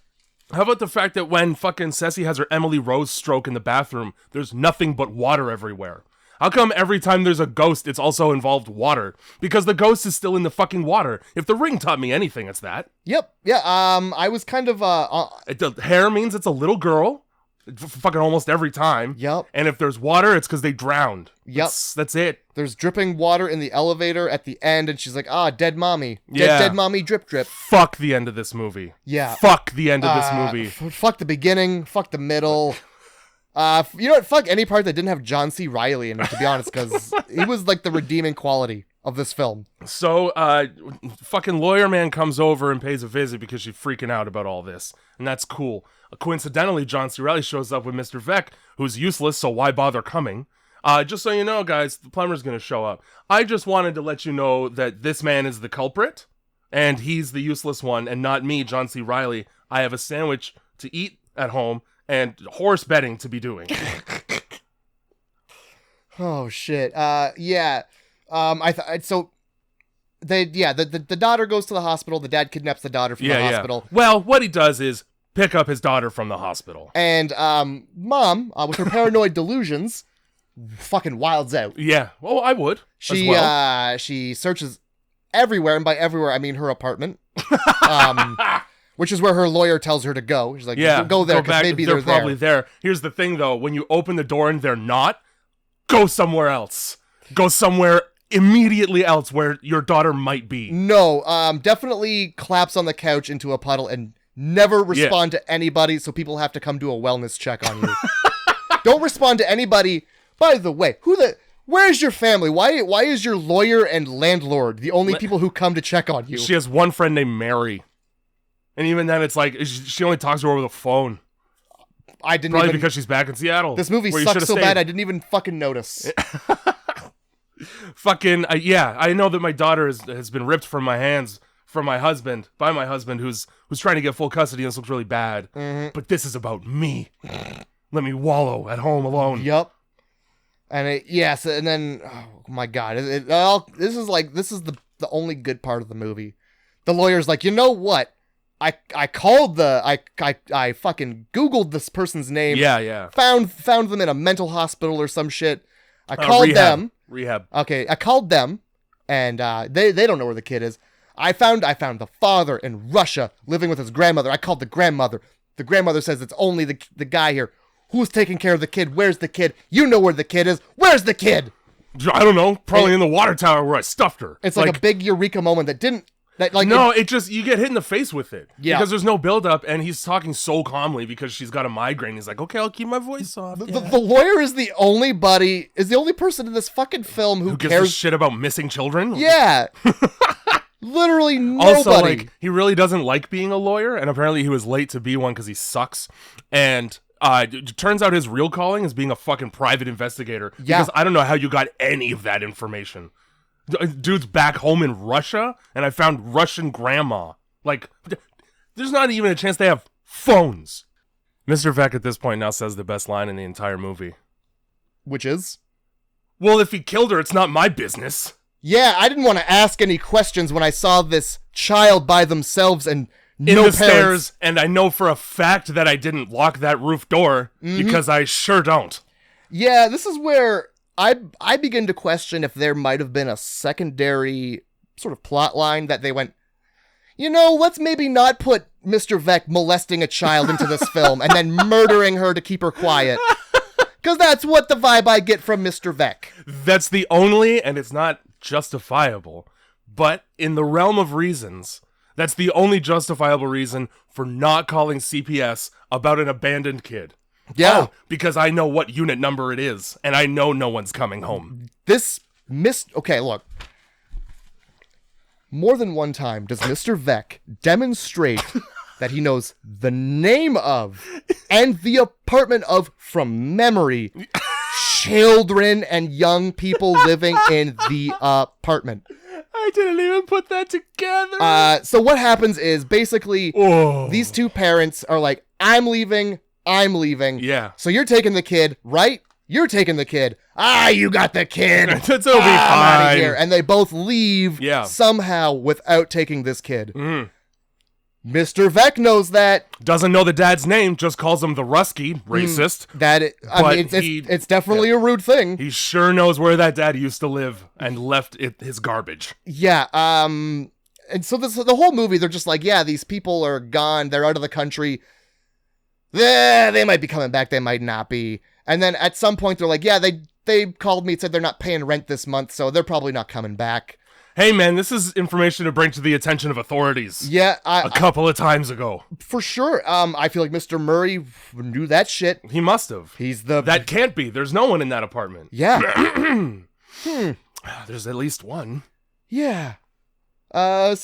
How about the fact that when fucking Ceci has her Emily Rose stroke in the bathroom, there's nothing but water everywhere? How come every time there's a ghost, it's also involved water? Because the ghost is still in the fucking water. If the ring taught me anything, it's that. Yep. Yeah. I was kind of The hair means it's a little girl. Fucking almost every time. Yep. And if there's water, it's because they drowned. Yep. That's it. There's dripping water in the elevator at the end, and she's like, dead mommy. Yeah. Dead mommy drip. Fuck the end of this movie. Yeah. Fuck the end of this movie. Fuck the beginning. Fuck the middle. You know what? Fuck any part that didn't have John C. Reilly in it, to be honest, because he was like the redeeming quality of this film. So, fucking lawyer man comes over and pays a visit because she's freaking out about all this. And that's cool. Coincidentally, John C. Reilly shows up with Mr. Vec, who's useless, so why bother coming? Just so you know, guys, the plumber's gonna show up. I just wanted to let you know that this man is the culprit, and he's the useless one, and not me, John C. Reilly. I have a sandwich to eat at home, and horse betting to be doing. Oh shit. Yeah. The daughter goes to the hospital. The dad kidnaps the daughter from the hospital. Well, what he does is pick up his daughter from the hospital. And mom, with her paranoid delusions, fucking wilds out. Yeah. Well, I would. She searches everywhere, and by everywhere I mean her apartment. Which is where her lawyer tells her to go. She's like, go there, because maybe they're probably there. Here's the thing, though. When you open the door and they're not, go somewhere else. Go somewhere immediately else where your daughter might be. No, definitely collapse on the couch into a puddle and never respond to anybody, so people have to come do a wellness check on you. Don't respond to anybody. By the way, where's your family? Why is your lawyer and landlord the only people who come to check on you? She has one friend named Mary. And even then, it's like, she only talks to her with a phone. Probably because she's back in Seattle. This movie sucks so bad, I didn't even fucking notice. I know that my daughter has been ripped from my hands by my husband, who's trying to get full custody, and this looks really bad. Mm-hmm. But this is about me. Let me wallow at home alone. Yup. And and then, oh my god, this is the only good part of the movie. The lawyer's like, you know what? I fucking Googled this person's name. Yeah. Found them in a mental hospital or some shit. I called them. Rehab. Okay, I called them, and they don't know where the kid is. I found the father in Russia living with his grandmother. I called the grandmother. The grandmother says it's only the guy here. Who's taking care of the kid? Where's the kid? You know where the kid is. Where's the kid? I don't know. Probably in the water tower where I stuffed her. It's like a big eureka moment that didn't. You get hit in the face with it. Yeah. Because there's no buildup, and he's talking so calmly because she's got a migraine. He's like, okay, I'll keep my voice soft. The lawyer is the only person in this fucking film who gives cares a shit about missing children. Yeah. Literally nobody. Also, he really doesn't like being a lawyer, and apparently he was late to be one because he sucks. And it turns out his real calling is being a fucking private investigator. Yeah. Because I don't know how you got any of that information. Dude's back home in Russia, and I found Russian grandma. Like, there's not even a chance they have phones. Mr. Vec at this point now says the best line in the entire movie. Which is? Well, if he killed her, it's not my business. Yeah, I didn't want to ask any questions when I saw this child by themselves and in no the parents. stairs, and I know for a fact that I didn't lock that roof door because I sure don't. Yeah, this is where I begin to question if there might have been a secondary sort of plot line that they went, let's maybe not put Mr. Vec molesting a child into this film and then murdering her to keep her quiet. Because that's what the vibe I get from Mr. Vec. That's the only, and it's not justifiable, but in the realm of reasons, that's the only justifiable reason for not calling CPS about an abandoned kid. Yeah. Oh, because I know what unit number it is, and I know no one's coming home. Okay, look. More than one time does Mr. Vec demonstrate that he knows the name of and the apartment of, from memory, children and young people living in the apartment. I didn't even put that together. So what happens is basically these two parents are like, I'm leaving. Yeah. So you're taking the kid, right? You're taking the kid. You got the kid. It'll be I'm out of fine. here. And they both leave somehow without taking this kid. Mr. Vec knows that. Doesn't know the dad's name, just calls him the Rusky, racist. It's definitely a rude thing. He sure knows where that dad used to live and left his garbage. Yeah, and so the whole movie, they're just like, yeah, these people are gone, they're out of the country. They might be coming back, they might not be. And then at some point, they're like, yeah, they called me and said they're not paying rent this month, so they're probably not coming back. Hey, man, this is information to bring to the attention of authorities. Yeah, a couple of times ago. For sure. I feel like Mr. Murray knew that shit. He must have. That can't be. There's no one in that apartment. Yeah. There's at least one. Yeah. And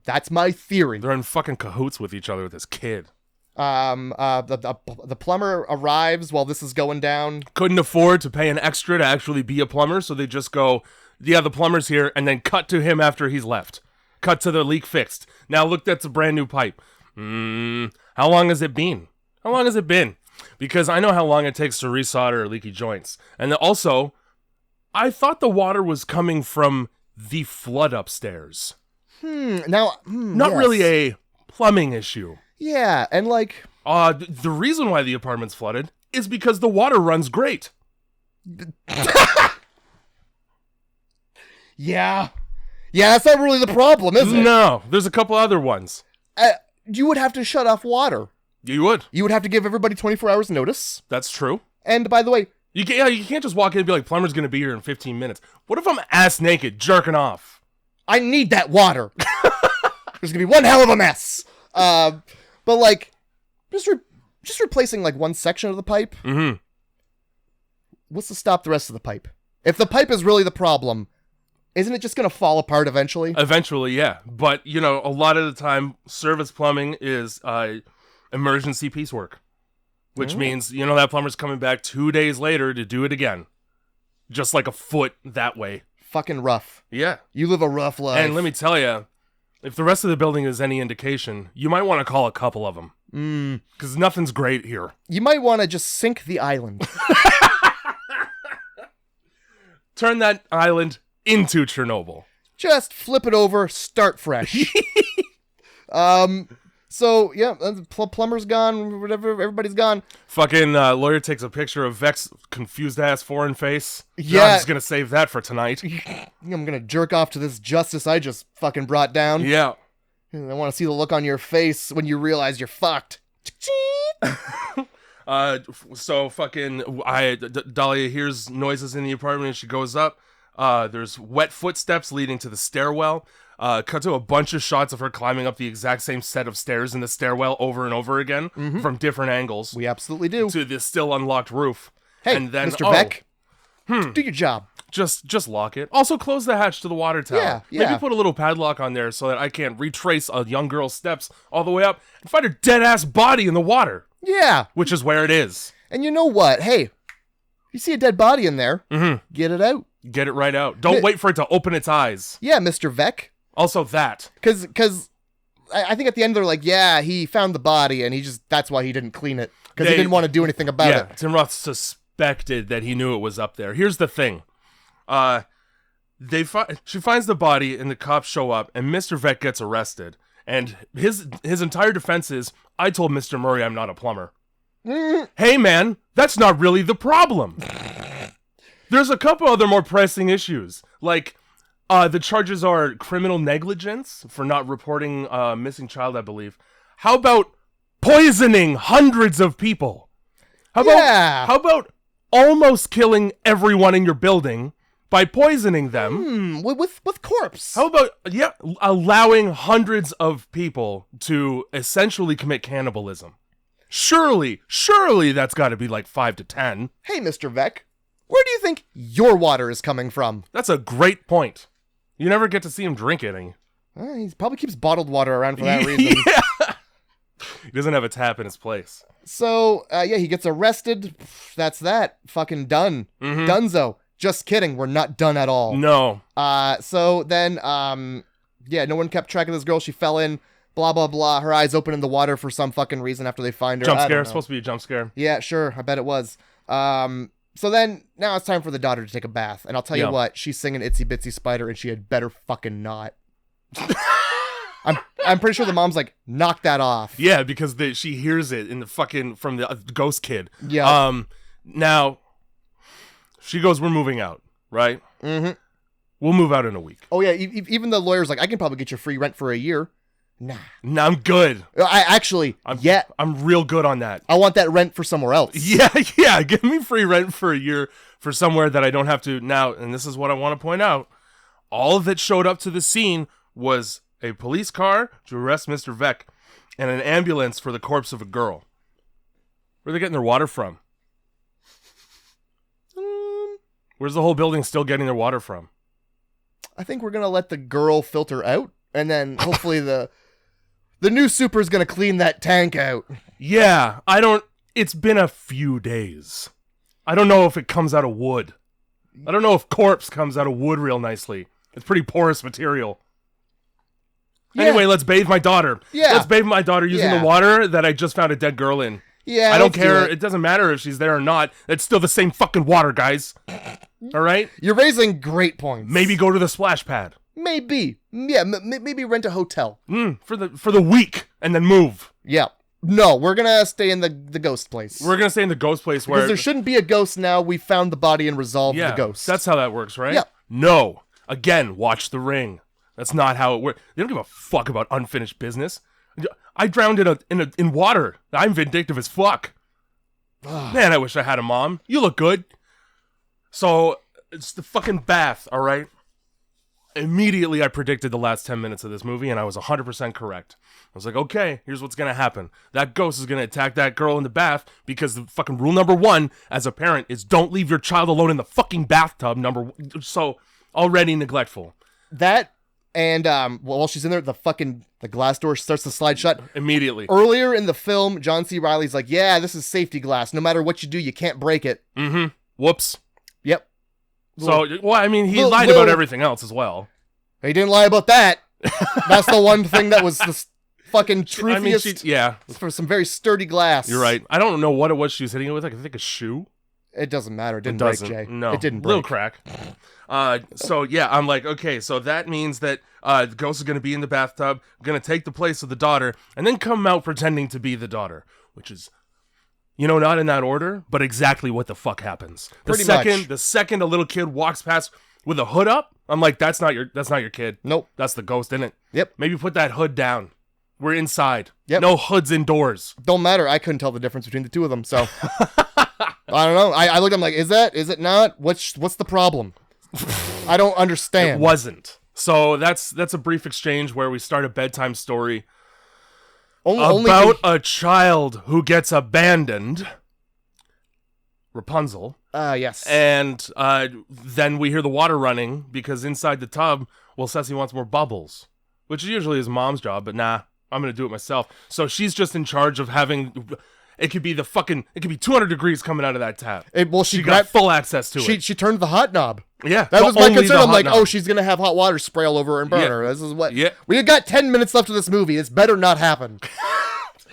that's my theory. They're in fucking cahoots with each other with this kid. The plumber arrives while this is going down. Couldn't afford to pay an extra to actually be a plumber, so they just go, yeah, the plumber's here, and then cut to him after he's left. Cut to the leak fixed. Now look, that's a brand new pipe. How long has it been? Because I know how long it takes to resolder leaky joints. And also, I thought the water was coming from the flood upstairs. Not really a plumbing issue. Yeah, and like... the reason why the apartment's flooded is because the water runs great. Yeah, that's not really the problem, is it? No, there's a couple other ones. You would have to shut off water. You would. You would have to give everybody 24 hours notice. That's true. And by the way... You can't just walk in and be like, plumber's gonna be here in 15 minutes. What if I'm ass naked, jerking off? I need that water. There's gonna be one hell of a mess. But like, just replacing like one section of the pipe. What's to stop the rest of the pipe? If the pipe is really the problem, isn't it just gonna fall apart eventually? Eventually, yeah. But a lot of the time, service plumbing is emergency piecework, which means that plumber's coming back 2 days later to do it again, just like a foot that way. Fucking rough. Yeah, you live a rough life. And let me tell you. If the rest of the building is any indication, you might want to call a couple of them. Because nothing's great here. You might want to just sink the island. Turn that island into Chernobyl. Just flip it over, start fresh. So, yeah, plumber's gone, whatever, everybody's gone. Fucking lawyer takes a picture of Vec's confused-ass foreign face. Yeah. I'm just gonna save that for tonight. I'm gonna jerk off to this justice I just fucking brought down. Yeah. I want to see the look on your face when you realize you're fucked. So fucking, Dahlia hears noises in the apartment and she goes up. There's wet footsteps leading to the stairwell. Cut to a bunch of shots of her climbing up the exact same set of stairs in the stairwell over and over again from different angles. We absolutely do. To the still unlocked roof. Hey, and then, Mr. Vec, do your job. Just lock it. Also, close the hatch to the water tower. Yeah. Maybe put a little padlock on there so that I can't retrace a young girl's steps all the way up and find her dead-ass body in the water. Yeah. Which is where it is. And you know what? Hey, you see a dead body in there, get it out. Get it right out. Don't wait for it to open its eyes. Yeah, Mr. Vec. Also that. Because I think at the end they're like, yeah, he found the body and that's why he didn't clean it. Because he didn't want to do anything about it. Tim Roth suspected that he knew it was up there. Here's the thing. She finds the body, and the cops show up, and Mr. Vec gets arrested. And his entire defense is, I told Mr. Murray I'm not a plumber. Hey, man, that's not really the problem. There's a couple other more pressing issues, like the charges are criminal negligence for not reporting a missing child, I believe. How about poisoning hundreds of people? How about almost killing everyone in your building by poisoning them? With corpse. How about allowing hundreds of people to essentially commit cannibalism? Surely that's got to be like 5 to 10. Hey, Mr. Vec, where do you think your water is coming from? That's a great point. You never get to see him drink any. He probably keeps bottled water around for that reason. Yeah. He doesn't have a tap in his place. So, he gets arrested. That's that. Fucking done. Mm-hmm. Dunzo. Just kidding. We're not done at all. No. So then, no one kept track of this girl. She fell in. Blah, blah, blah. Her eyes open in the water for some fucking reason after they find her. Jump scare. Supposed to be a jump scare. Yeah, sure. I bet it was. So then, now it's time for the daughter to take a bath. And I'll tell you what, she's singing Itsy Bitsy Spider, and she had better fucking not. I'm pretty sure the mom's like, knock that off. Yeah, because she hears it in the fucking, from the ghost kid. Yeah. Now, she goes, we're moving out, right? Mm-hmm. We'll move out in a week. Oh, yeah, even the lawyer's like, I can probably get you free rent for a year. Nah, I'm good. I'm real good on that. I want that rent for somewhere else. Yeah. Give me free rent for a year for somewhere that I don't have to now. And this is what I want to point out. All that showed up to the scene was a police car to arrest Mr. Vec and an ambulance for the corpse of a girl. Where are they getting their water from? Where's the whole building still getting their water from? I think we're going to let the girl filter out, and then hopefully the new super is going to clean that tank out. Yeah, it's been a few days. I don't know if it comes out of wood. I don't know if corpse comes out of wood real nicely. It's pretty porous material. Yeah. Anyway, let's bathe my daughter. Yeah. Let's bathe my daughter using the water that I just found a dead girl in. Yeah, I don't care. It doesn't matter if she's there or not. It's still the same fucking water, guys. All right? You're raising great points. Maybe go to the splash pad. Maybe. Yeah, maybe rent a hotel. For the week and then move. Yeah. No, we're going to stay in the ghost place. We're going to stay in the ghost place where... Because there shouldn't be a ghost now. We found the body and resolved the ghost. That's how that works, right? Yeah. No. Again, watch The Ring. That's not how it works. They don't give a fuck about unfinished business. I drowned in water. I'm vindictive as fuck. Man, I wish I had a mom. You look good. So, it's the fucking bath, all right? Immediately, I predicted the last 10 minutes of this movie, and I was 100% correct. I was like, okay, here's what's going to happen. That ghost is going to attack that girl in the bath because the fucking rule number 1 as a parent is don't leave your child alone in the fucking bathtub. So, already neglectful. That... And while she's in there, the glass door starts to slide shut. Immediately. Earlier in the film, John C. Reilly's like, yeah, this is safety glass. No matter what you do, you can't break it. Mm-hmm. Whoops. Yep. So, he lied about everything else as well. He didn't lie about that. That's the one thing that was the fucking truthiest. For some very sturdy glass. You're right. I don't know what it was she was hitting it with. I think a shoe. It doesn't matter. It didn't break, Jay. No. It didn't break. Little crack. I'm like, okay, so that means that the ghost is going to be in the bathtub, going to take the place of the daughter, and then come out pretending to be the daughter, which is, not in that order, but exactly what the fuck happens. The second a little kid walks past with a hood up, I'm like, that's not your kid. Nope. That's the ghost in it. Yep. Maybe put that hood down. We're inside. Yep. No hoods indoors. Don't matter. I couldn't tell the difference between the two of them, so I don't know. I looked at him like, is it not? What's the problem? I don't understand. It wasn't. So that's a brief exchange where we start a bedtime story about a child who gets abandoned. Rapunzel. Yes. And then we hear the water running because inside the tub, Ceci wants more bubbles, which usually is mom's job, but nah, I'm going to do it myself. So she's just in charge of having... It could be 200 degrees coming out of that tap. She got full access to it. She turned the hot knob. Yeah. That was my concern. I'm like, she's going to have hot water spray all over her and burn her. This is what... Yeah. We got 10 minutes left of this movie. This better not happen.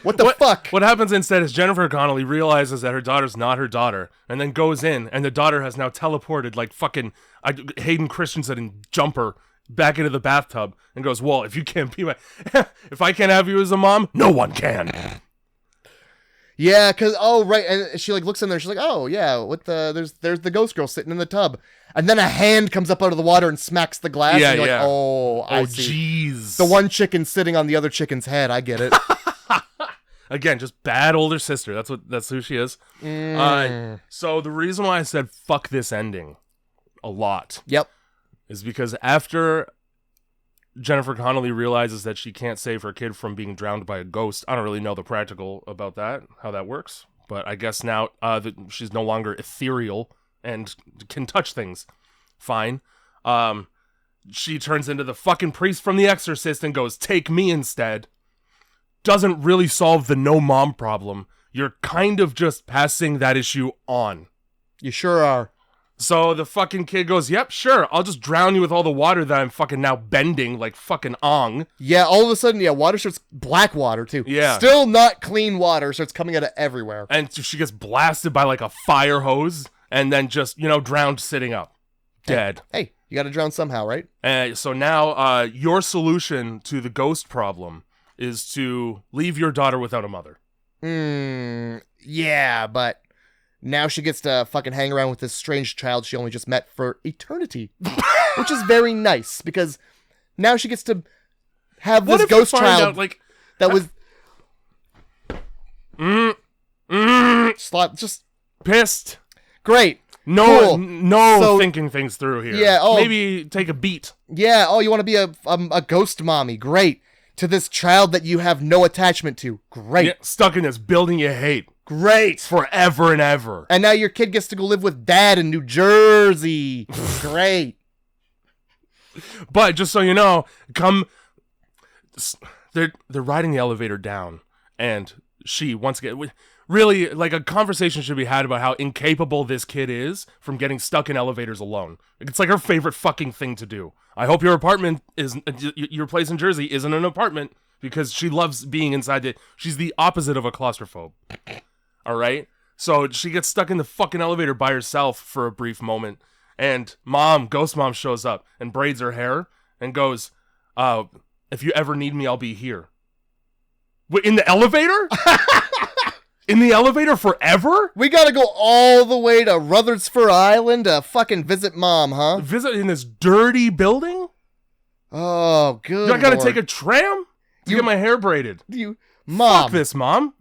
What the fuck? What happens instead is Jennifer Connelly realizes that her daughter's not her daughter, and then goes in, and the daughter has now teleported like fucking Hayden Christensen in Jumper back into the bathtub, and goes, "Well, if you can't be my, if I can't have you as a mom, no one can." Yeah, cause right, and she like looks in there. She's like, "Oh yeah, what the there's the ghost girl sitting in the tub," and then a hand comes up out of the water and smacks the glass. Yeah, and you're yeah. like, oh, I see. Jeez. The one chicken sitting on the other chicken's head. I get it. Again, just bad older sister. That's who she is. So the reason why I said fuck this ending a lot Yep. is because after Jennifer Connelly realizes that she can't save her kid from being drowned by a ghost, I don't really know the practical about that, how that works, but I guess now that she's no longer ethereal and can touch things. Fine. She turns into the fucking priest from The Exorcist and goes, "Take me instead." Doesn't really solve the no mom problem. You're kind of just passing that issue on. You sure are. So the fucking kid goes, "Yep, sure, I'll just drown you with all the water that I'm fucking now bending like fucking Ong." Yeah, all of a sudden, water starts, black water too. Yeah. Still not clean water, starts coming out of everywhere. And she gets blasted by like a fire hose and then just, drowned sitting up. Dead. Hey, you gotta drown somehow, right? So now your solution to the ghost problem is to leave your daughter without a mother. Yeah, but now she gets to fucking hang around with this strange child she only just met for eternity. Which is very nice, because now she gets to have What this if you ghost find child out, like, that was... Just... pissed? Great. No, Cool. no So- thinking things through here. Yeah, Maybe take a beat. Yeah, you want to be a ghost mommy. Great. To this child that you have no attachment to. Great. Yeah, stuck in this building you hate Great. forever and ever. And now your kid gets to go live with dad in New Jersey. Great. But just so you know, they're riding the elevator down, and she once again, really, like, a conversation should be had about how incapable this kid is from getting stuck in elevators alone. It's like her favorite fucking thing to do. I hope your apartment your place in Jersey isn't an apartment, because she loves being inside it. She's the opposite of a claustrophobe. All right? So she gets stuck in the fucking elevator by herself for a brief moment, and ghost mom shows up and braids her hair and goes, "If you ever need me, I'll be here." Wait, in the elevator? In the elevator forever? We gotta go all the way to Rutherford Island to fucking visit mom, huh? Visit in this dirty building? Oh, good I gotta Lord. take a tram to get my hair braided. Mom, Fuck this, Mom.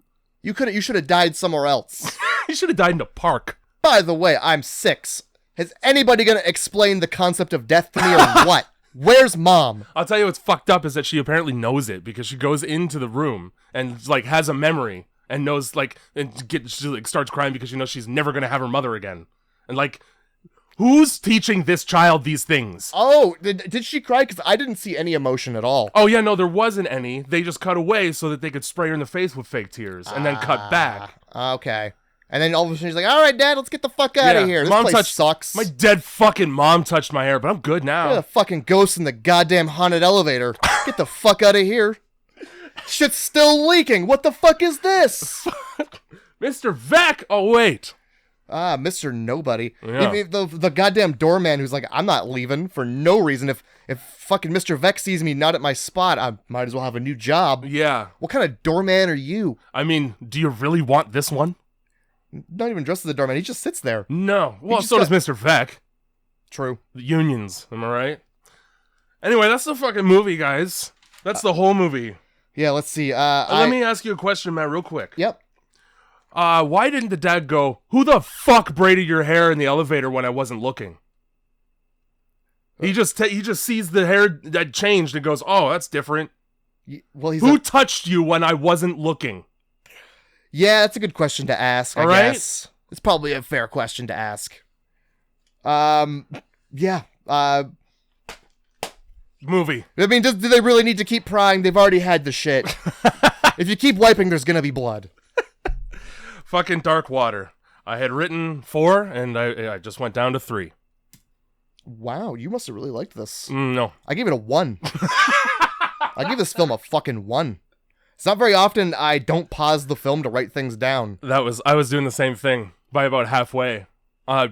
you should have died somewhere else. You should have died in a park. By the way, I'm 6. Is anybody gonna explain the concept of death to me or what? Where's mom? I'll tell you what's fucked up is that she apparently knows it, because she goes into the room and, like, has a memory and knows, like, she, like, starts crying because she knows she's never gonna have her mother again. And, like, who's teaching this child these things? Oh, did she cry? Because I didn't see any emotion at all. Oh, yeah, no, there wasn't any. They just cut away so that they could spray her in the face with fake tears and then cut back. Okay. And then all of a sudden she's like, all right, Dad, let's get the fuck out of here. This place sucks. My dead fucking mom touched my hair, but I'm good now. Look at the fucking ghost in the goddamn haunted elevator. Get the fuck out of here. Shit's still leaking. What the fuck is this? Mr. Vec! Oh, wait. Mr. Nobody. Yeah. The goddamn doorman who's like, I'm not leaving for no reason. If fucking Mr. Vec sees me not at my spot, I might as well have a new job. Yeah. What kind of doorman are you? I mean, do you really want this one? Not even dressed as a doorman. He just sits there. No. Well, just so does Mr. Vec. True. The unions, am I right? Anyway, that's the fucking movie, guys. That's the whole movie. Yeah, let's see. Let me ask you a question, Matt, real quick. Yep. Why didn't the dad go, "Who the fuck braided your hair in the elevator when I wasn't looking"? He just sees the hair that changed and goes, "Oh, that's different." Well, Who touched you when I wasn't looking? Yeah, that's a good question to ask, I All right. guess. It's probably a fair question to ask. Yeah. Movie. I mean, do they really need to keep prying? They've already had the shit. If you keep wiping, there's gonna be blood. Fucking Dark Water. I had written 4, and I just went down to 3. Wow, you must have really liked this. No. I gave it a 1. I gave this film a fucking 1. It's not very often I don't pause the film to write things down. I was doing the same thing by about halfway,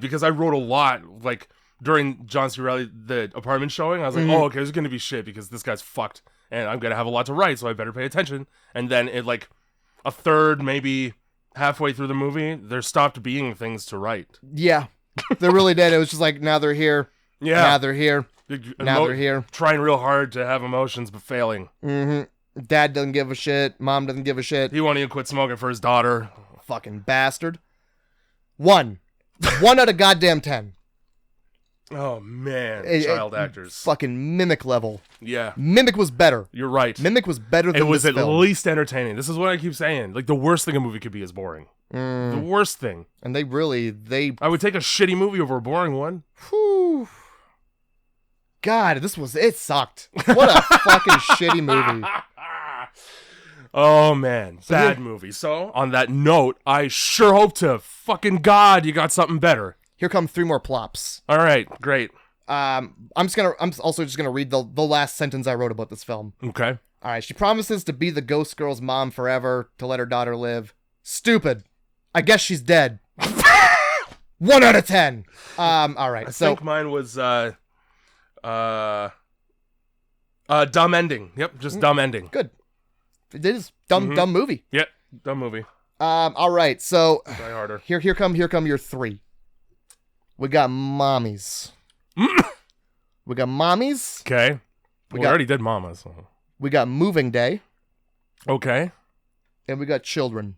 because I wrote a lot, like, during John C. Reilly, the apartment showing. I was like, oh, okay, this is going to be shit because this guy's fucked, and I'm going to have a lot to write, so I better pay attention. And then it, like, a third, maybe halfway through the movie, there stopped being things to write. Yeah, they really did. It was just like, now they're here. Yeah. Now they're here. Now they're here. Trying real hard to have emotions, but failing. Mm-hmm. Dad doesn't give a shit. Mom doesn't give a shit. He won't even quit smoking for his daughter. Fucking bastard. 1 out of goddamn 10. Oh, man. Child actors. Fucking Mimic level. Yeah. Mimic was better. You're right. Mimic was better than it was this at film. least entertaining. This is what I keep saying. Like, the worst thing a movie could be is boring. The worst thing. And they I would take a shitty movie over a boring one. Whew. God, it sucked. What a fucking shitty movie. Oh, man. Bad movie. So, on that note, I sure hope to fucking God you got something better. Here come 3 more plops. All right, great. I'm also just gonna read the last sentence I wrote about this film. Okay. All right. She promises to be the ghost girl's mom forever, to let her daughter live. Stupid. I guess she's dead. 1 out of 10. All right. I think mine was dumb ending. Yep, just dumb ending. Good. It is dumb movie. Yep, dumb movie. All right. So try harder. Here come your 3. We got mommies. We got mommies. Okay. We already did mamas. So. We got moving day. Okay. And we got children.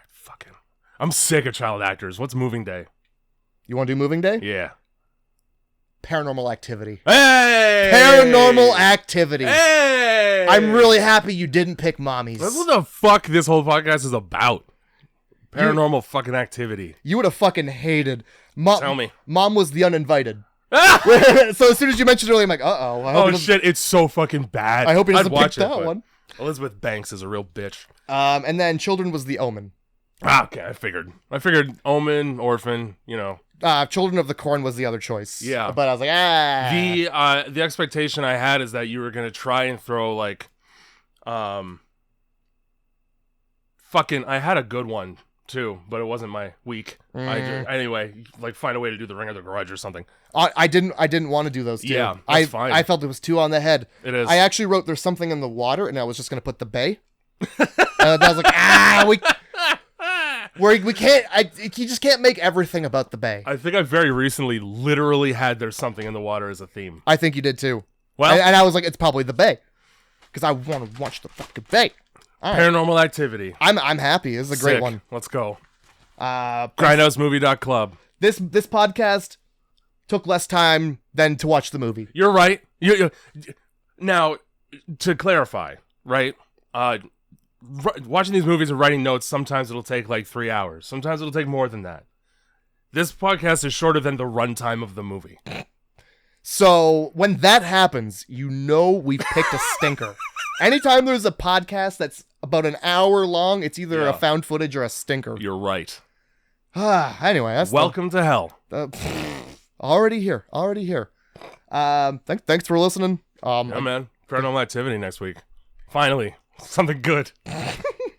Fucking. I'm sick of child actors. What's moving day? You want to do moving day? Yeah. Paranormal Activity. Hey! Paranormal Activity. Hey! I'm really happy you didn't pick mommies. That's what the fuck this whole podcast is about. Paranormal fucking activity. You would have fucking hated. Tell me. Mom was the uninvited. So as soon as you mentioned it earlier, I'm like, uh-oh. Oh, shit, it's so fucking bad. I hope he doesn't watch pick that one. Elizabeth Banks is a real bitch. And then Children was The Omen. Okay, I figured Omen, Orphan, you know. Children of the Corn was the other choice. Yeah. But I was like, The expectation I had is that you were going to try and throw, like, fucking, I had a good one, too, but it wasn't my week. Anyway, like, find a way to do The Ring of the Grudge or something. I didn't want to do those two. Yeah, that's fine. I felt it was 2 on the head. It is. I actually wrote There's Something in the Water, and I was just going to put The Bay. And I was like, we can't, you just can't make everything about the Bay. I think I very recently literally had There's Something in the Water as a theme. I think you did too. Well, and I was like, it's probably the Bay. Because I want to watch the fucking Bay. All right. Paranormal Activity. I'm happy. This is a great one. Let's go. Grindhousemovie.club. This podcast took less time than to watch the movie. You're right. Now, to clarify, right? Watching these movies and writing notes, sometimes it'll take like 3 hours. Sometimes it'll take more than that. This podcast is shorter than the runtime of the movie. So when that happens, you know we've picked a stinker. Anytime there's a podcast that's about an hour long, it's either a found footage or a stinker. You're right. Anyway, that's welcome to hell. Already here. Thanks for listening. Yeah, man. Paranormal Activity next week. Finally. Something good.